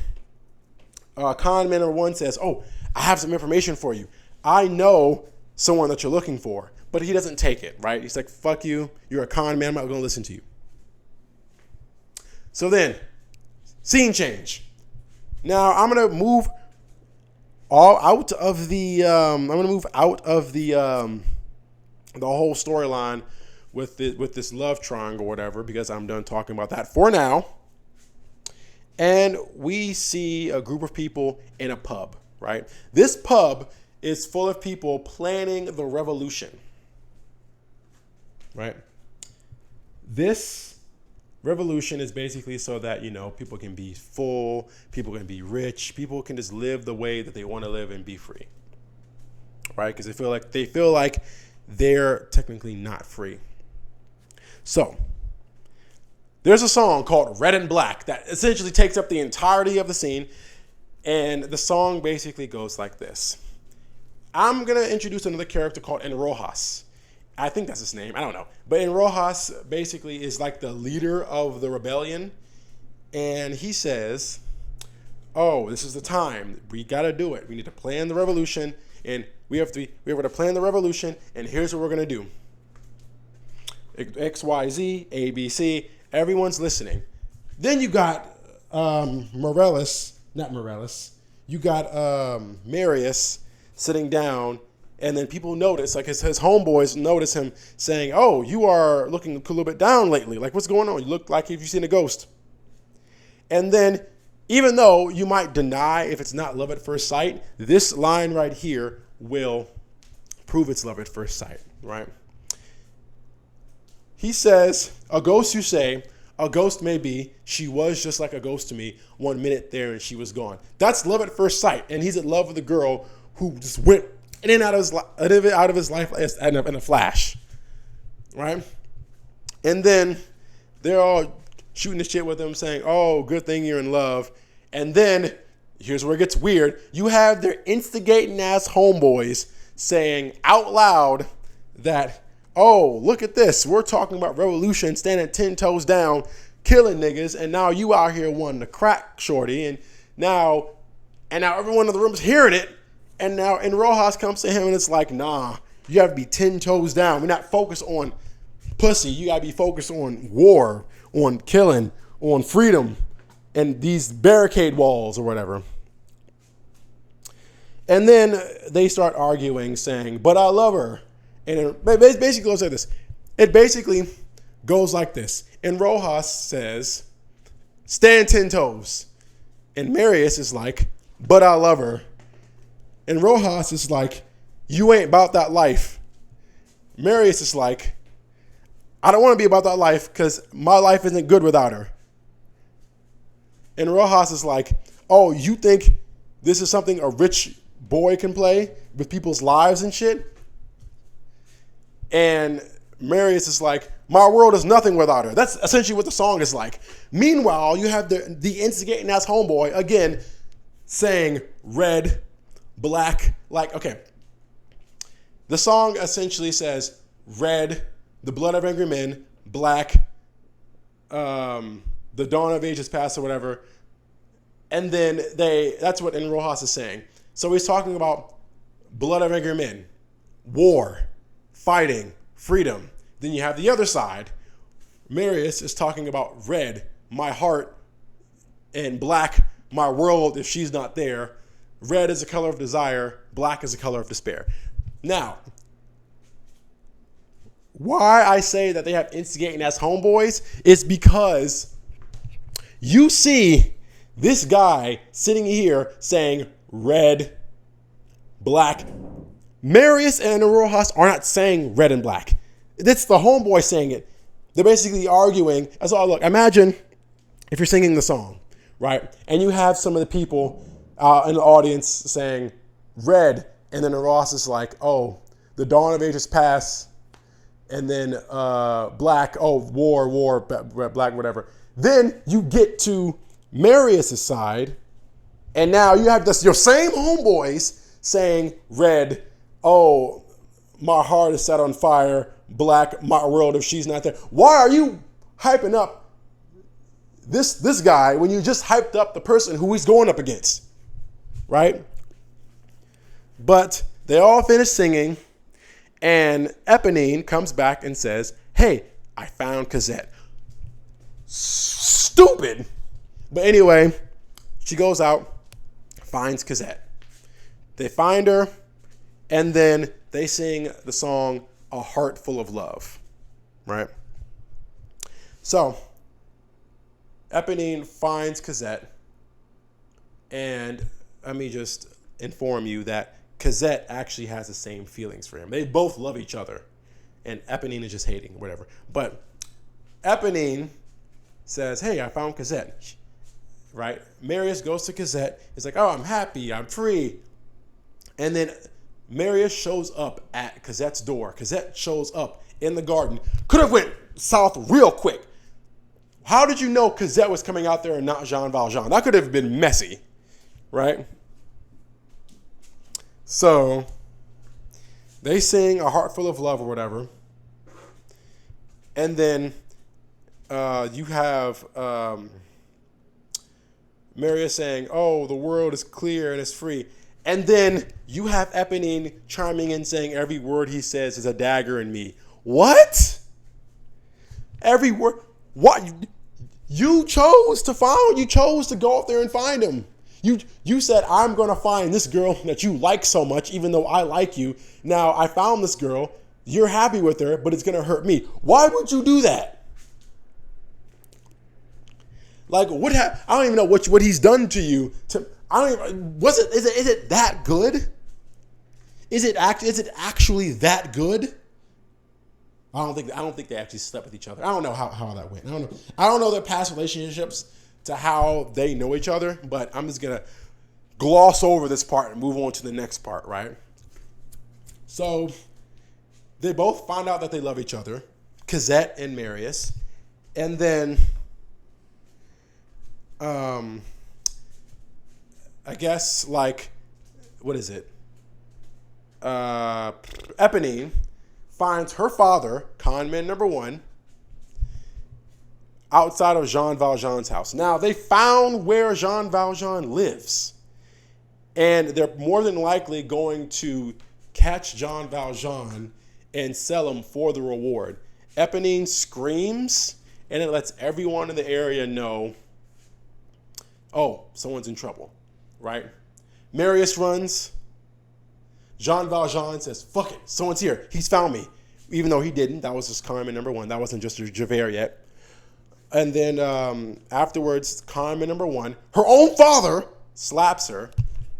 con man number one says, oh, I have some information for you. I know someone that you're looking for. But he doesn't take it, right? He's like, fuck you, you're a con man, I'm not going to listen to you. So then, scene change. Now I'm going to move out of the whole storyline with this love triangle or whatever, because I'm done talking about that for now. And we see a group of people in a pub, right? This pub is full of people planning the revolution, right? This revolution is basically so that, people can be full, people can be rich, people can just live the way that they want to live and be free, right? Because they feel like they're technically not free. So there's a song called Red and Black that essentially takes up the entirety of the scene. And the song basically goes like this. I'm going to introduce another character called Enrojas. I think that's his name. I don't know. But Enrojas basically is like the leader of the rebellion. And he says, oh, this is the time. We got to do it. We need to plan the revolution. And we have to plan the revolution. And here's what we're going to do. X, Y, Z, A, B, C. Everyone's listening. Then you got Marius sitting down And then people notice, like his homeboys notice him saying, oh, you are looking a little bit down lately. Like, what's going on? You look like if you've seen a ghost. And then, even though you might deny if it's not love at first sight, this line right here will prove it's love at first sight, right? He says, a ghost you say, a ghost may be, she was just like a ghost to me, 1 minute there and she was gone. That's love at first sight. And he's in love with the girl who just went in and out of his life in a flash, right? And then they're all shooting the shit with him, saying, oh, good thing you're in love. And then, here's where it gets weird. You have their instigating ass homeboys saying out loud that, oh, look at this. We're talking about revolution, standing 10 toes down, killing niggas, and now you out here wanting to crack shorty. And now everyone in the room is hearing it. And Rojas comes to him and it's like, nah, you have to be 10 toes down. We're not focused on pussy. You got to be focused on war, on killing, on freedom, and these barricade walls or whatever. And then they start arguing, saying, but I love her. And it basically goes like this. It basically goes like this. And Rojas says, stand 10 toes. And Marius is like, but I love her. And Rojas is like, you ain't about that life. Marius is like, I don't want to be about that life because my life isn't good without her. And Rojas is like, oh, you think this is something a rich boy can play with people's lives and shit? And Marius is like, my world is nothing without her. That's essentially what the song is like. Meanwhile, you have the instigating ass homeboy, again, saying red, black, like, okay. The song essentially says red, the blood of angry men, black, the dawn of ages past or whatever. And then that's what En Rojas is saying. So he's talking about blood of angry men, war, fighting, freedom. Then you have the other side. Marius is talking about red, my heart, and black, my world if she's not there. Red is the color of desire, black is the color of despair. Now, why I say that they have instigating as homeboys is because you see this guy sitting here saying red, black. Marius and Rojas are not saying red and black. It's the homeboy saying it. They're basically arguing. As all look, imagine if you're singing the song, right? And you have some of the people in the audience saying red, and then Ross is like, oh, the dawn of ages past, and then black, oh, war, black, whatever. Then you get to Marius' side, and now you have your same homeboys saying red, oh, my heart is set on fire, black, my world if she's not there. Why are you hyping up this guy when you just hyped up the person who he's going up against? Right? But they all finish singing, and Eponine comes back and says, hey, I found Cosette. Stupid. But anyway, she goes out, finds Cosette. They find her, and then they sing the song A Heart Full of Love. Right? So, Eponine finds Cosette, and let me just inform you that Cosette actually has the same feelings for him. They both love each other, and Eponine is just hating, whatever. But Eponine says, hey, I found Cosette, right? Marius goes to Cosette. He's like, oh, I'm happy, I'm free. And then Marius shows up at Cosette's door. Cosette shows up in the garden. Could have went south real quick. How did you know Cosette was coming out there and not Jean Valjean? That could have been messy, right? So they sing A Heart Full of Love or whatever. And then you have Marius saying, oh, the world is clear and it's free. And then you have Eponine chiming in saying every word he says is a dagger in me. What? Every word. What? You chose to go out there and find him. You said, I'm going to find this girl that you like so much, even though I like you. Now, I found this girl. You're happy with her, but it's going to hurt me. Why would you do that? Like, I don't even know what he's done to you. Is it that good? Is it actually that good? I don't think they actually slept with each other. I don't know how that went. I don't know their past relationships to how they know each other, but I'm just gonna gloss over this part and move on to the next part, right? So they both find out that they love each other, Cosette and Marius, and then I guess, like, what is it? Eponine finds her father, conman number 1, outside of Jean Valjean's house. Now, they found where Jean Valjean lives, and they're more than likely going to catch Jean Valjean and sell him for the reward. Eponine screams, and it lets everyone in the area know, oh, someone's in trouble, right? Marius runs. Jean Valjean says, fuck it, someone's here. He's found me. Even though he didn't. That was just conman number 1. That wasn't just Javert yet. And then afterwards, conman number 1, her own father slaps her,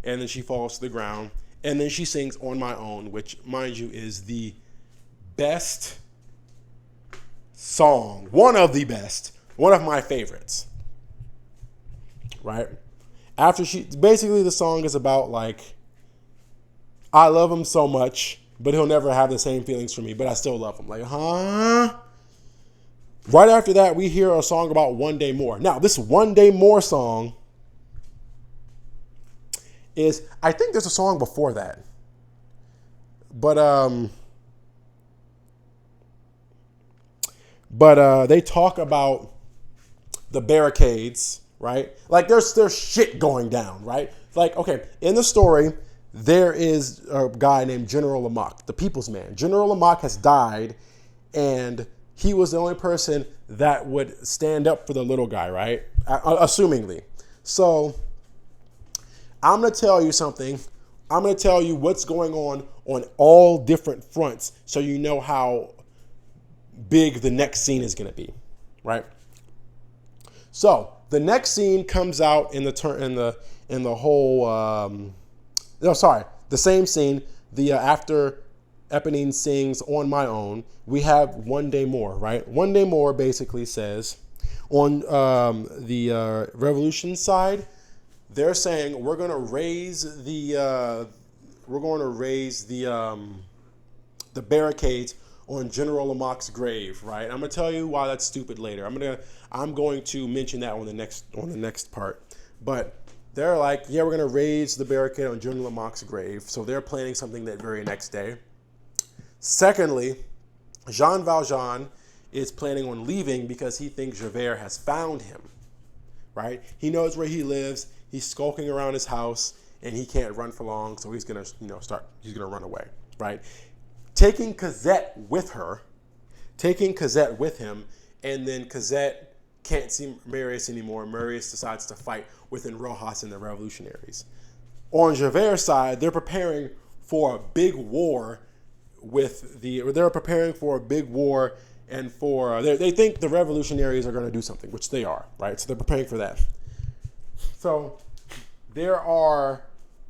and then she falls to the ground. And then she sings On My Own, which, mind you, is the best song. One of the best. One of my favorites. Right? Basically the song is about, like, I love him so much, but he'll never have the same feelings for me, but I still love him. Like, huh? Right after that, we hear a song about One Day More. Now, this One Day More song I think there's a song before that. But they talk about the barricades, right? Like, there's shit going down, right? Like, okay, in the story, there is a guy named General Lamarck, the people's man. General Lamarck has died, and he was the only person that would stand up for the little guy, right? Assumingly. So I'm going to tell you something. I'm going to tell you what's going on all different fronts so you know how big the next scene is going to be, right? So the next scene comes out in the same scene. After Eponine sings On My Own, we have One Day More, right? One Day More basically says, on the revolution side, they're saying we're going to raise the barricades on General Lamarck's grave, right? I'm gonna tell you why that's stupid later. I'm going to mention that on the next part. But they're like, yeah, we're gonna raise the barricade on General Lamarck's grave. So they're planning something that very next day. Secondly, Jean Valjean is planning on leaving because he thinks Javert has found him, right? He knows where he lives. He's skulking around his house, and he can't run for long, so he's gonna, he's gonna run away, right? Taking Cosette with him, and then Cosette can't see Marius anymore. Marius decides to fight within Rojas and the revolutionaries. On Javert's side, they're preparing for a big war and they think the revolutionaries are going to do something, which they are, right? So they're preparing for that. So there are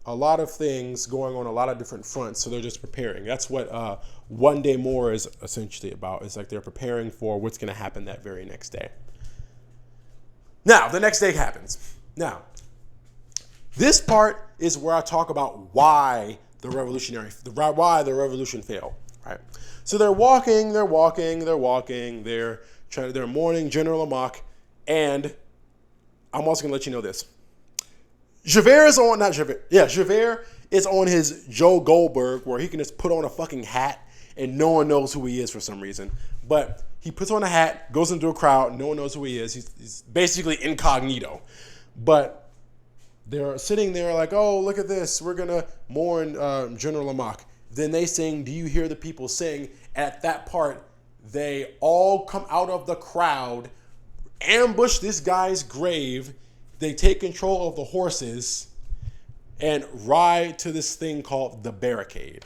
a lot of things going on, a lot of different fronts. So they're just preparing. That's what One Day More is essentially about. It's like they're preparing for what's going to happen that very next day. Now, the next day happens. Now, this part is where I talk about why the revolution failed, right? So they're mourning General Lamarck, and I'm also going to let you know this. Javert is on his Joe Goldberg, where he can just put on a fucking hat and no one knows who he is for some reason. But he puts on a hat, goes into a crowd, no one knows who he is. He's basically incognito. But they're sitting there like, oh, look at this. We're going to mourn General Lamarck. Then they sing, Do You Hear the People Sing? At that part, they all come out of the crowd, ambush this guy's grave. they take control of the horses and ride to this thing called the barricade.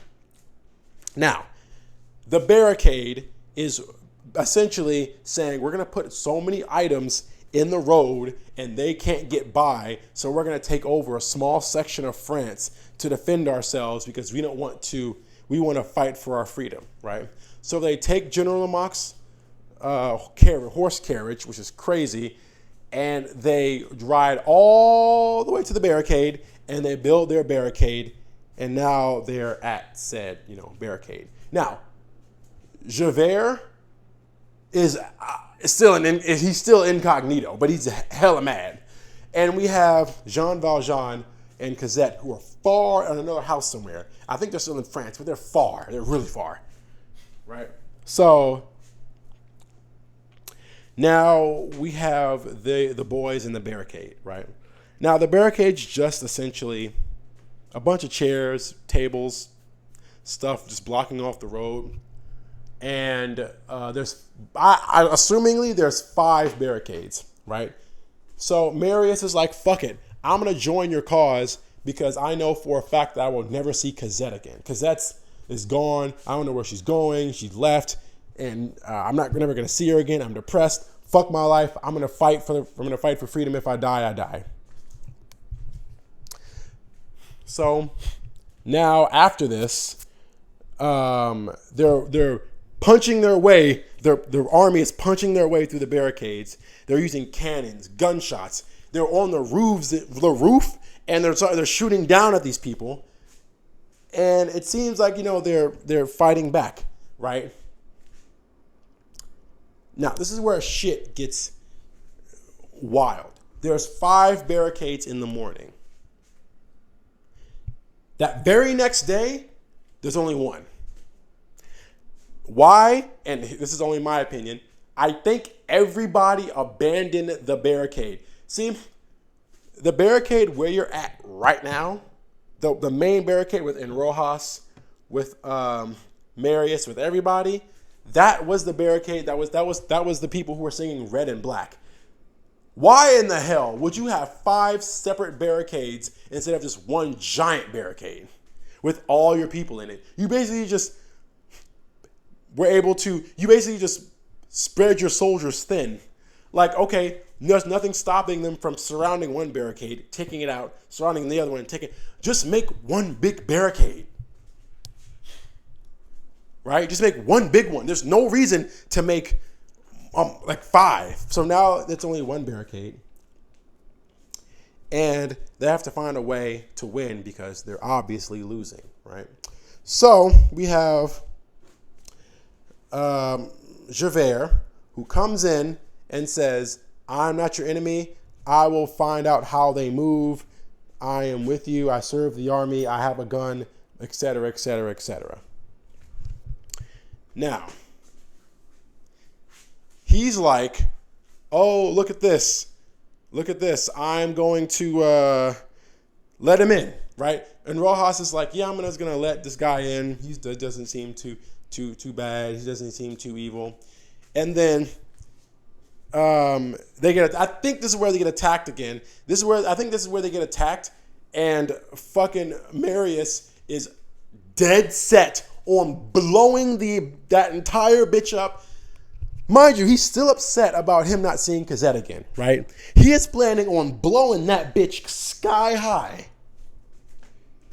Now, the barricade is essentially saying we're going to put so many items in the road and they can't get by, so we're going to take over a small section of France to defend ourselves because we want to fight for our freedom, right? So they take General Lamarck's horse carriage, which is crazy, and they ride all the way to the barricade and they build their barricade, and now they're at said, barricade. Now, Javert is he's still incognito, but he's hella mad. And we have Jean Valjean and Cosette, who are far in another house somewhere. I think they're still in France, but they're far. They're really far, right? So now we have the boys in the barricade, right? Now the barricade's just essentially a bunch of chairs, tables, stuff just blocking off the road. And assumingly there's 5 barricades, right? So Marius is like, fuck it, I'm gonna join your cause because I know for a fact that I will never see Cosette again. Cosette is gone. I don't know where she's going. She left, and I'm never gonna see her again. I'm depressed. Fuck my life. I'm gonna fight for freedom. If I die, I die. So now after this, they're punching their way. Their army is punching their way through the barricades. They're using cannons, gunshots. They're on the roof, and they're shooting down at these people. And it seems like they're fighting back, right? Now this is where shit gets wild. There's 5 barricades in the morning. That very next day, there's only 1. Why? And this is only my opinion. I think everybody abandoned the barricade. See, the barricade where you're at right now, the main barricade with Enrojas, with Marius, with everybody, that was the barricade. That was the people who were singing Red and Black. Why in the hell would you have 5 separate barricades instead of just one giant barricade with all your people in it? You basically just spread your soldiers thin. Like, okay, there's nothing stopping them from surrounding one barricade, taking it out, surrounding the other one, just make one big barricade. Right? Just make one big one. There's no reason to make 5. So now it's only one barricade. And they have to find a way to win because they're obviously losing, right? So we have Javert, who comes in and says, I'm not your enemy. I will find out how they move. I am with you. I serve the army. I have a gun, etc., etc., etc. Now, he's like, oh, look at this. Look at this. I'm going to let him in, right? And Rojas is like, yeah, I'm just going to let this guy in. He doesn't seem too bad. He doesn't seem too evil. And then I think this is where they get attacked again. I think this is where they get attacked, and fucking Marius is dead set on blowing that entire bitch up. Mind you, he's still upset about him not seeing Cosette again, right? He is planning on blowing that bitch sky high,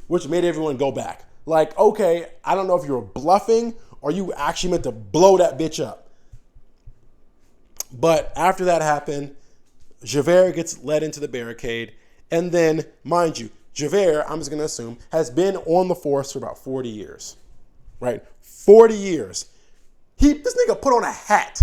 which made everyone go back. Like, okay, I don't know if you were bluffing or you actually meant to blow that bitch up. But after that happened, Javert gets led into the barricade. And then, mind you, Javert, I'm just going to assume, has been on the force for about 40 years. Right? 40 years. This nigga put on a hat,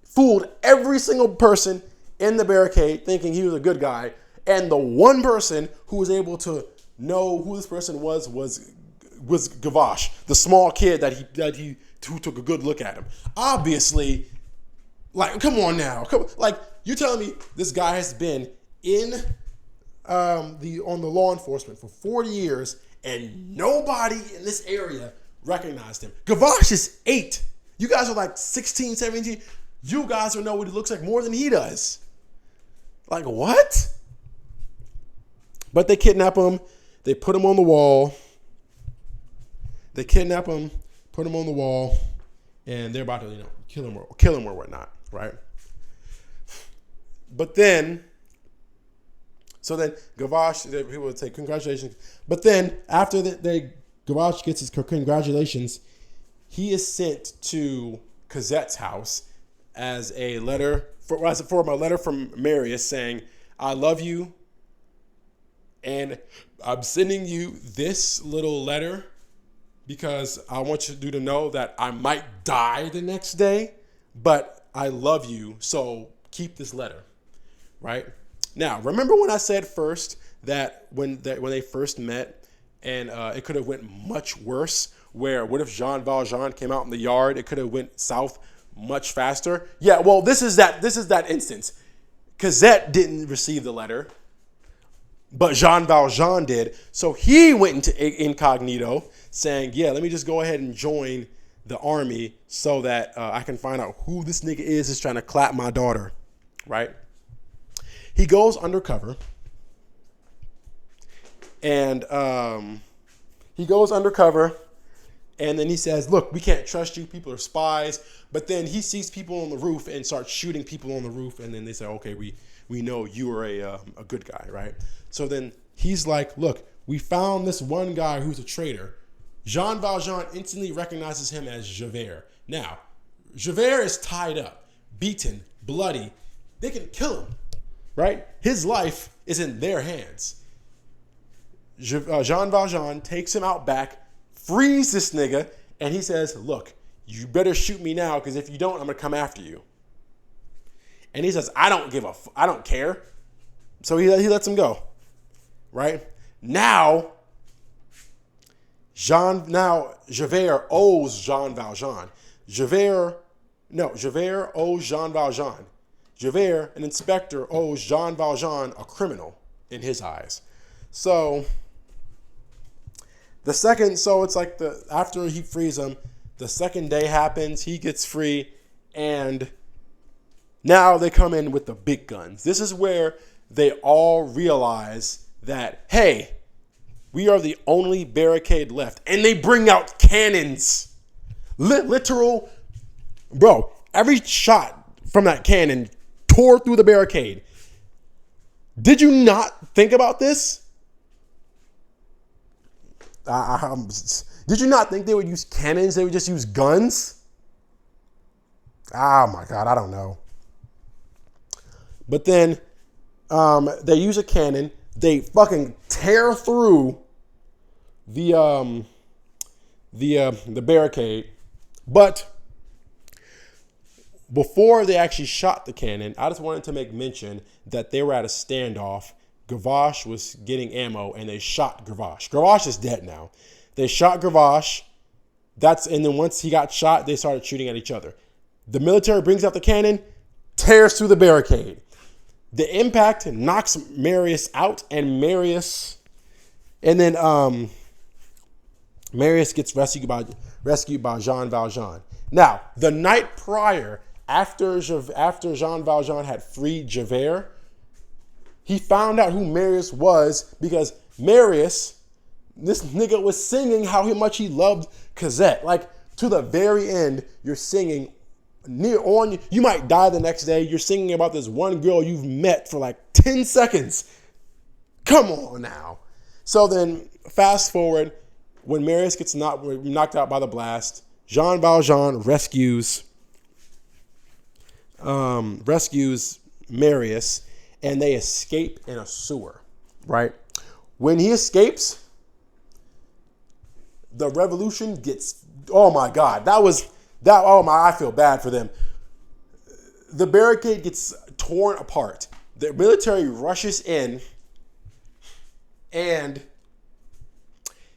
fooled every single person in the barricade thinking he was a good guy. And the one person who was able to know who this person was Gavroche, the small kid who took a good look at him. Obviously, like, come on now. Like, you're telling me this guy has been on the law enforcement for 40 years and nobody in this area recognized him. Gavroche is 8. You guys are like 16, 17. You guys will know what he looks like more than he does. Like, what? But they kidnap him. They put him on the wall. They kidnap him, put him on the wall, and they're about to, kill him or whatnot, right? But then, Gavashe, people would say congratulations. But then after Gavashe gets his congratulations, he is sent to Cosette's house as a letter from a letter from Marius saying, "I love you, and I'm sending you this little letter because I want you to know that I might die the next day, but I love you, so keep this letter." Right? Now, remember when I said first that when they first met, and it could have went much worse, where what if Jean Valjean came out in the yard? It could have went south much faster. Yeah, well, this is that instance. Cosette didn't receive the letter, but Jean Valjean did. So he went into incognito saying, yeah, let me just go ahead and join the army so that I can find out who this nigga is trying to clap my daughter, right? He goes undercover, and and then he says, look, we can't trust you. People are spies. But then he sees people on the roof and starts shooting people on the roof. And then they say, okay, we know you are a good guy, right? So then he's like, look, we found this one guy who's a traitor. Jean Valjean instantly recognizes him as Javert. Now, Javert is tied up, beaten, bloody. They can kill him, right? His life is in their hands. Jean Valjean takes him out back, frees this nigga, and he says, look, you better shoot me now, because if you don't, I'm going to come after you. And he says, I don't care. So he lets him go, right? Now, Javert owes Jean Valjean. Javert owes Jean Valjean. Javert, an inspector, owes Jean Valjean, a criminal in his eyes. So it's like after he frees him, the second day happens, he gets free, and now they come in with the big guns. This is where they all realize that, hey, we are the only barricade left. And they bring out cannons. Literal, bro, every shot from that cannon tore through the barricade. Did you not think about this? Did you not think they would use cannons? They would just use guns? Oh my God, I don't know. But then they use a cannon. They fucking tear through the barricade. But before they actually shot the cannon, I just wanted to make mention that they were at a standoff. Gavashe was getting ammo, and they shot Gavashe. Gavashe is dead now. They shot Gavashe. And then once he got shot, they started shooting at each other. The military brings out the cannon, tears through the barricade. The impact knocks Marius out, and Marius gets rescued by Jean Valjean. Now, the night prior, after Jean Valjean had freed Javert, he found out who Marius was because Marius, this nigga, was singing how much he loved Cosette. Like, to the very end, you're singing you might die the next day. You're singing about this one girl you've met for like 10 seconds. Come on now. So then fast forward, when Marius gets knocked out by the blast, Jean Valjean rescues Marius, and they escape in a sewer, right? When he escapes, the revolution gets, oh my God, I feel bad for them. The barricade gets torn apart. The military rushes in, and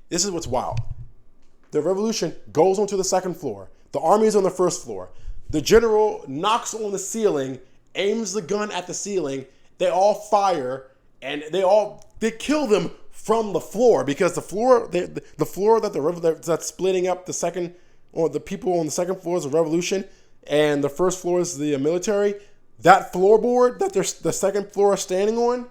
this is what's wild. The revolution goes onto the second floor. The army is on the first floor. The general knocks on the ceiling, aims the gun at the ceiling. They all fire, and they kill them from the floor, because the floor that's splitting up the people on the second floor is the revolution, and the first floor is the military. That floorboard that the second floor is standing on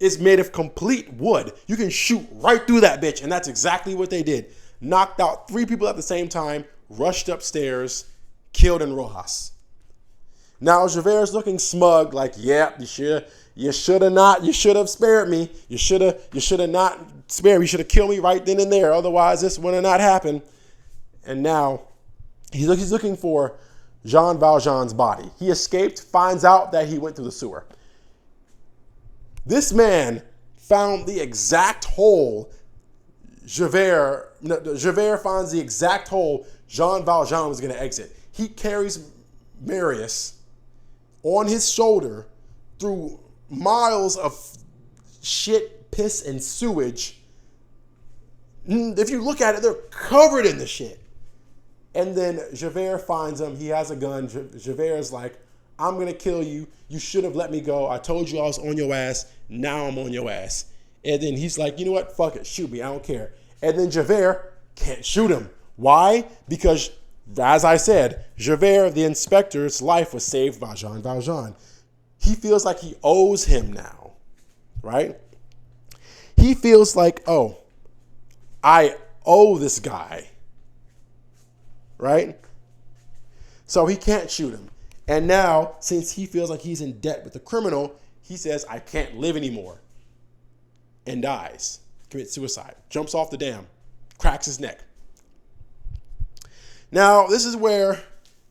is made of complete wood. You can shoot right through that bitch. And that's exactly what they did. Knocked out 3 people at the same time, rushed upstairs, killed Rojas. Now Javert's looking smug, like, yeah, you should have spared me. You should have not spared me. You should have killed me right then and there. Otherwise, this would have not happened. And now he's looking for Jean Valjean's body. He escaped, finds out that he went through the sewer. This man found the exact hole Javert finds the exact hole Jean Valjean was going to exit. He carries Marius on his shoulder through miles of shit, piss, and sewage. If you look at it, they're covered in the shit. And then Javert finds him. He has a gun. Javert is like, I'm going to kill you. You should have let me go. I told you I was on your ass. Now I'm on your ass. And then he's like, you know what? Fuck it. Shoot me. I don't care. And then Javert can't shoot him. Why? Because, as I said, Javert, the inspector's life was saved by Jean Valjean. He feels like he owes him now, right? He feels like, oh, I owe this guy, right? So he can't shoot him. And now, since he feels like he's in debt with the criminal, he says, I can't live anymore, and dies, commits suicide, jumps off the dam, cracks his neck. Now, this is where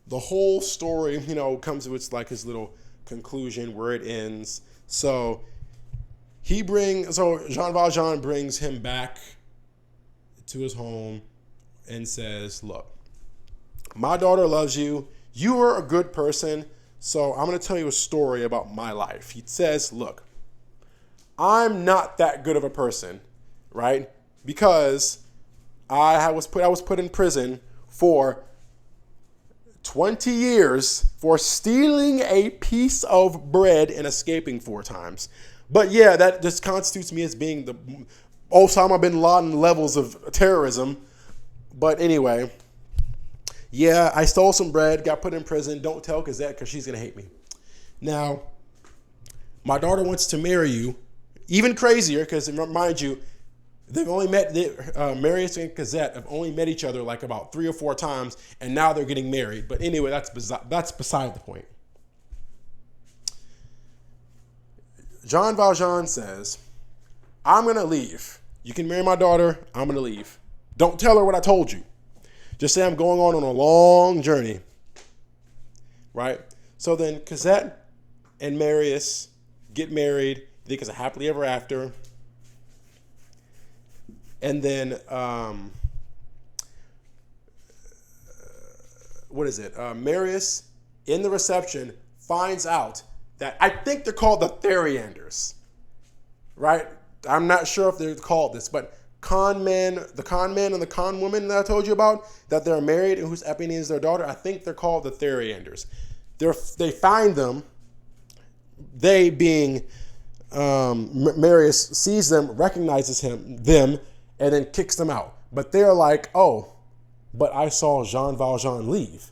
the whole story, comes to its his little conclusion where it ends. So Jean Valjean brings him back to his home and says, look, my daughter loves you. You are a good person. So I'm going to tell you a story about my life. He says, look, I'm not that good of a person, right? Because I was put in prison for 20 years for stealing a piece of bread and escaping 4 times. But yeah, that just constitutes me as being the Osama bin Laden levels of terrorism. But anyway, yeah, I stole some bread, got put in prison. Don't tell Cosette because she's going to hate me. Now, my daughter wants to marry you. Even crazier because, mind you, they've only met, Marius and Cosette have only met each other like about 3 or 4 times, and now they're getting married. But anyway, that's beside the point. Jean Valjean says, I'm going to leave. You can marry my daughter. I'm going to leave. Don't tell her what I told you. Just say I'm going on a long journey. Right? So then Cosette and Marius get married. I think it's a happily ever after. And then, Marius, in the reception, finds out that I think they're called the Therianders, right? I'm not sure if they're called this, but the con man and the con woman that I told you about, that they're married and whose Eponine is their daughter, I think they're called the Therianders. They find them, they being Marius sees them, recognizes them, and then kicks them out. But they're like, oh, but I saw Jean Valjean leave.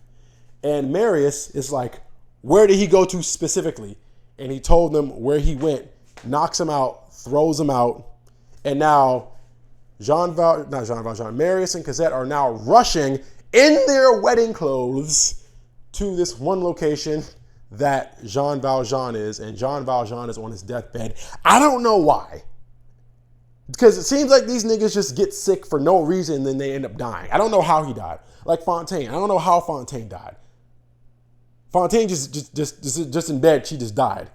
And Marius is like, where did he go to specifically? And he told them where he went, knocks him out, throws him out. And now Marius and Cosette are now rushing in their wedding clothes to this one location that Jean Valjean is. And Jean Valjean is on his deathbed. I don't know why. Because it seems like these niggas just get sick for no reason and then they end up dying. I don't know how he died. Like Fontaine. I don't know how Fontaine died. Fontaine just in bed, she just died.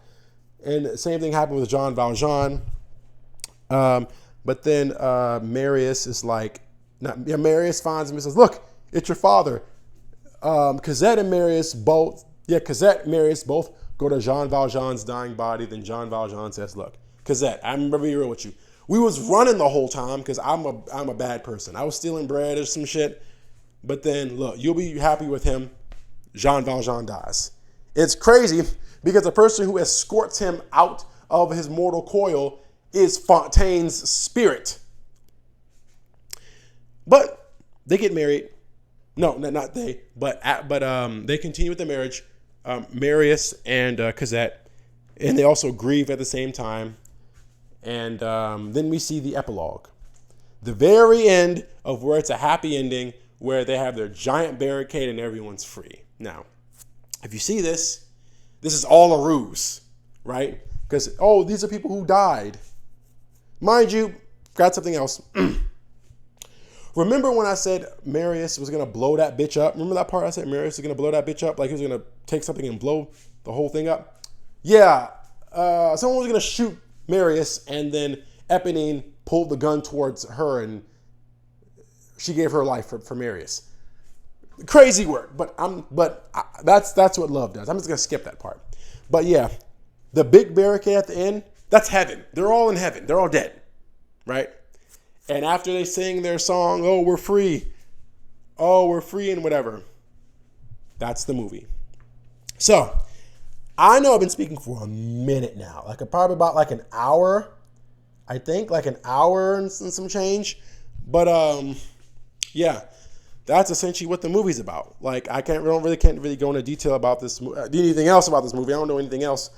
And the same thing happened with Jean Valjean. But then Marius is like, Marius finds him and says, look, it's your father. Cosette and Marius both go to Jean Valjean's dying body. Then Jean Valjean says, look, Cosette, I'm going to be real with you. We was running the whole time because I'm a bad person. I was stealing bread or some shit. But then, look, you'll be happy with him. Jean Valjean dies. It's crazy because the person who escorts him out of his mortal coil is Fontaine's spirit. But they get married. No, not they. But they continue with the marriage. Marius and Cosette. And they also grieve at the same time. And then we see the epilogue, the very end of where it's a happy ending, where they have their giant barricade and everyone's free. Now, if you see this, this is all a ruse, right? Because, oh, these are people who died. Mind you, got something else. Remember when I said Marius was going to blow that bitch up? Remember that part I said Marius was going to blow that bitch up? Like he was going to take something and blow the whole thing up? Yeah, someone was going to shoot Marius, and then Eponine pulled the gun towards her, and she gave her life for Marius. Crazy work, but that's what love does. I'm just going to skip that part. But yeah, the big barricade at the end, that's heaven. They're all in heaven. They're all dead, right? And after they sing their song, oh, we're free. Oh, we're free and whatever. That's the movie. So, I know I've been speaking for a minute now. Probably about like an hour. I think like an hour and some change. But yeah, that's essentially what the movie's about. Like I can't really go into detail about this anything else about this movie. I don't know anything else.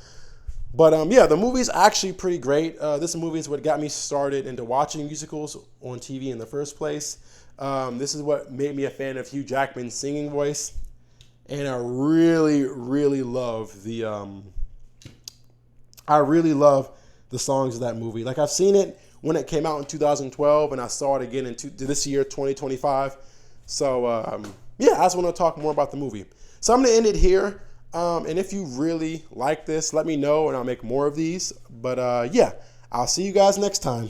But yeah, the movie's actually pretty great. This movie is what got me started into watching musicals on TV in the first place. This is what made me a fan of Hugh Jackman's singing voice. And I really, really love the songs of that movie. Like I've seen it when it came out in 2012, and I saw it again in this year, 2025. So yeah, I just want to talk more about the movie. So I'm going to end it here. And if you really like this, let me know, and I'll make more of these. But yeah, I'll see you guys next time.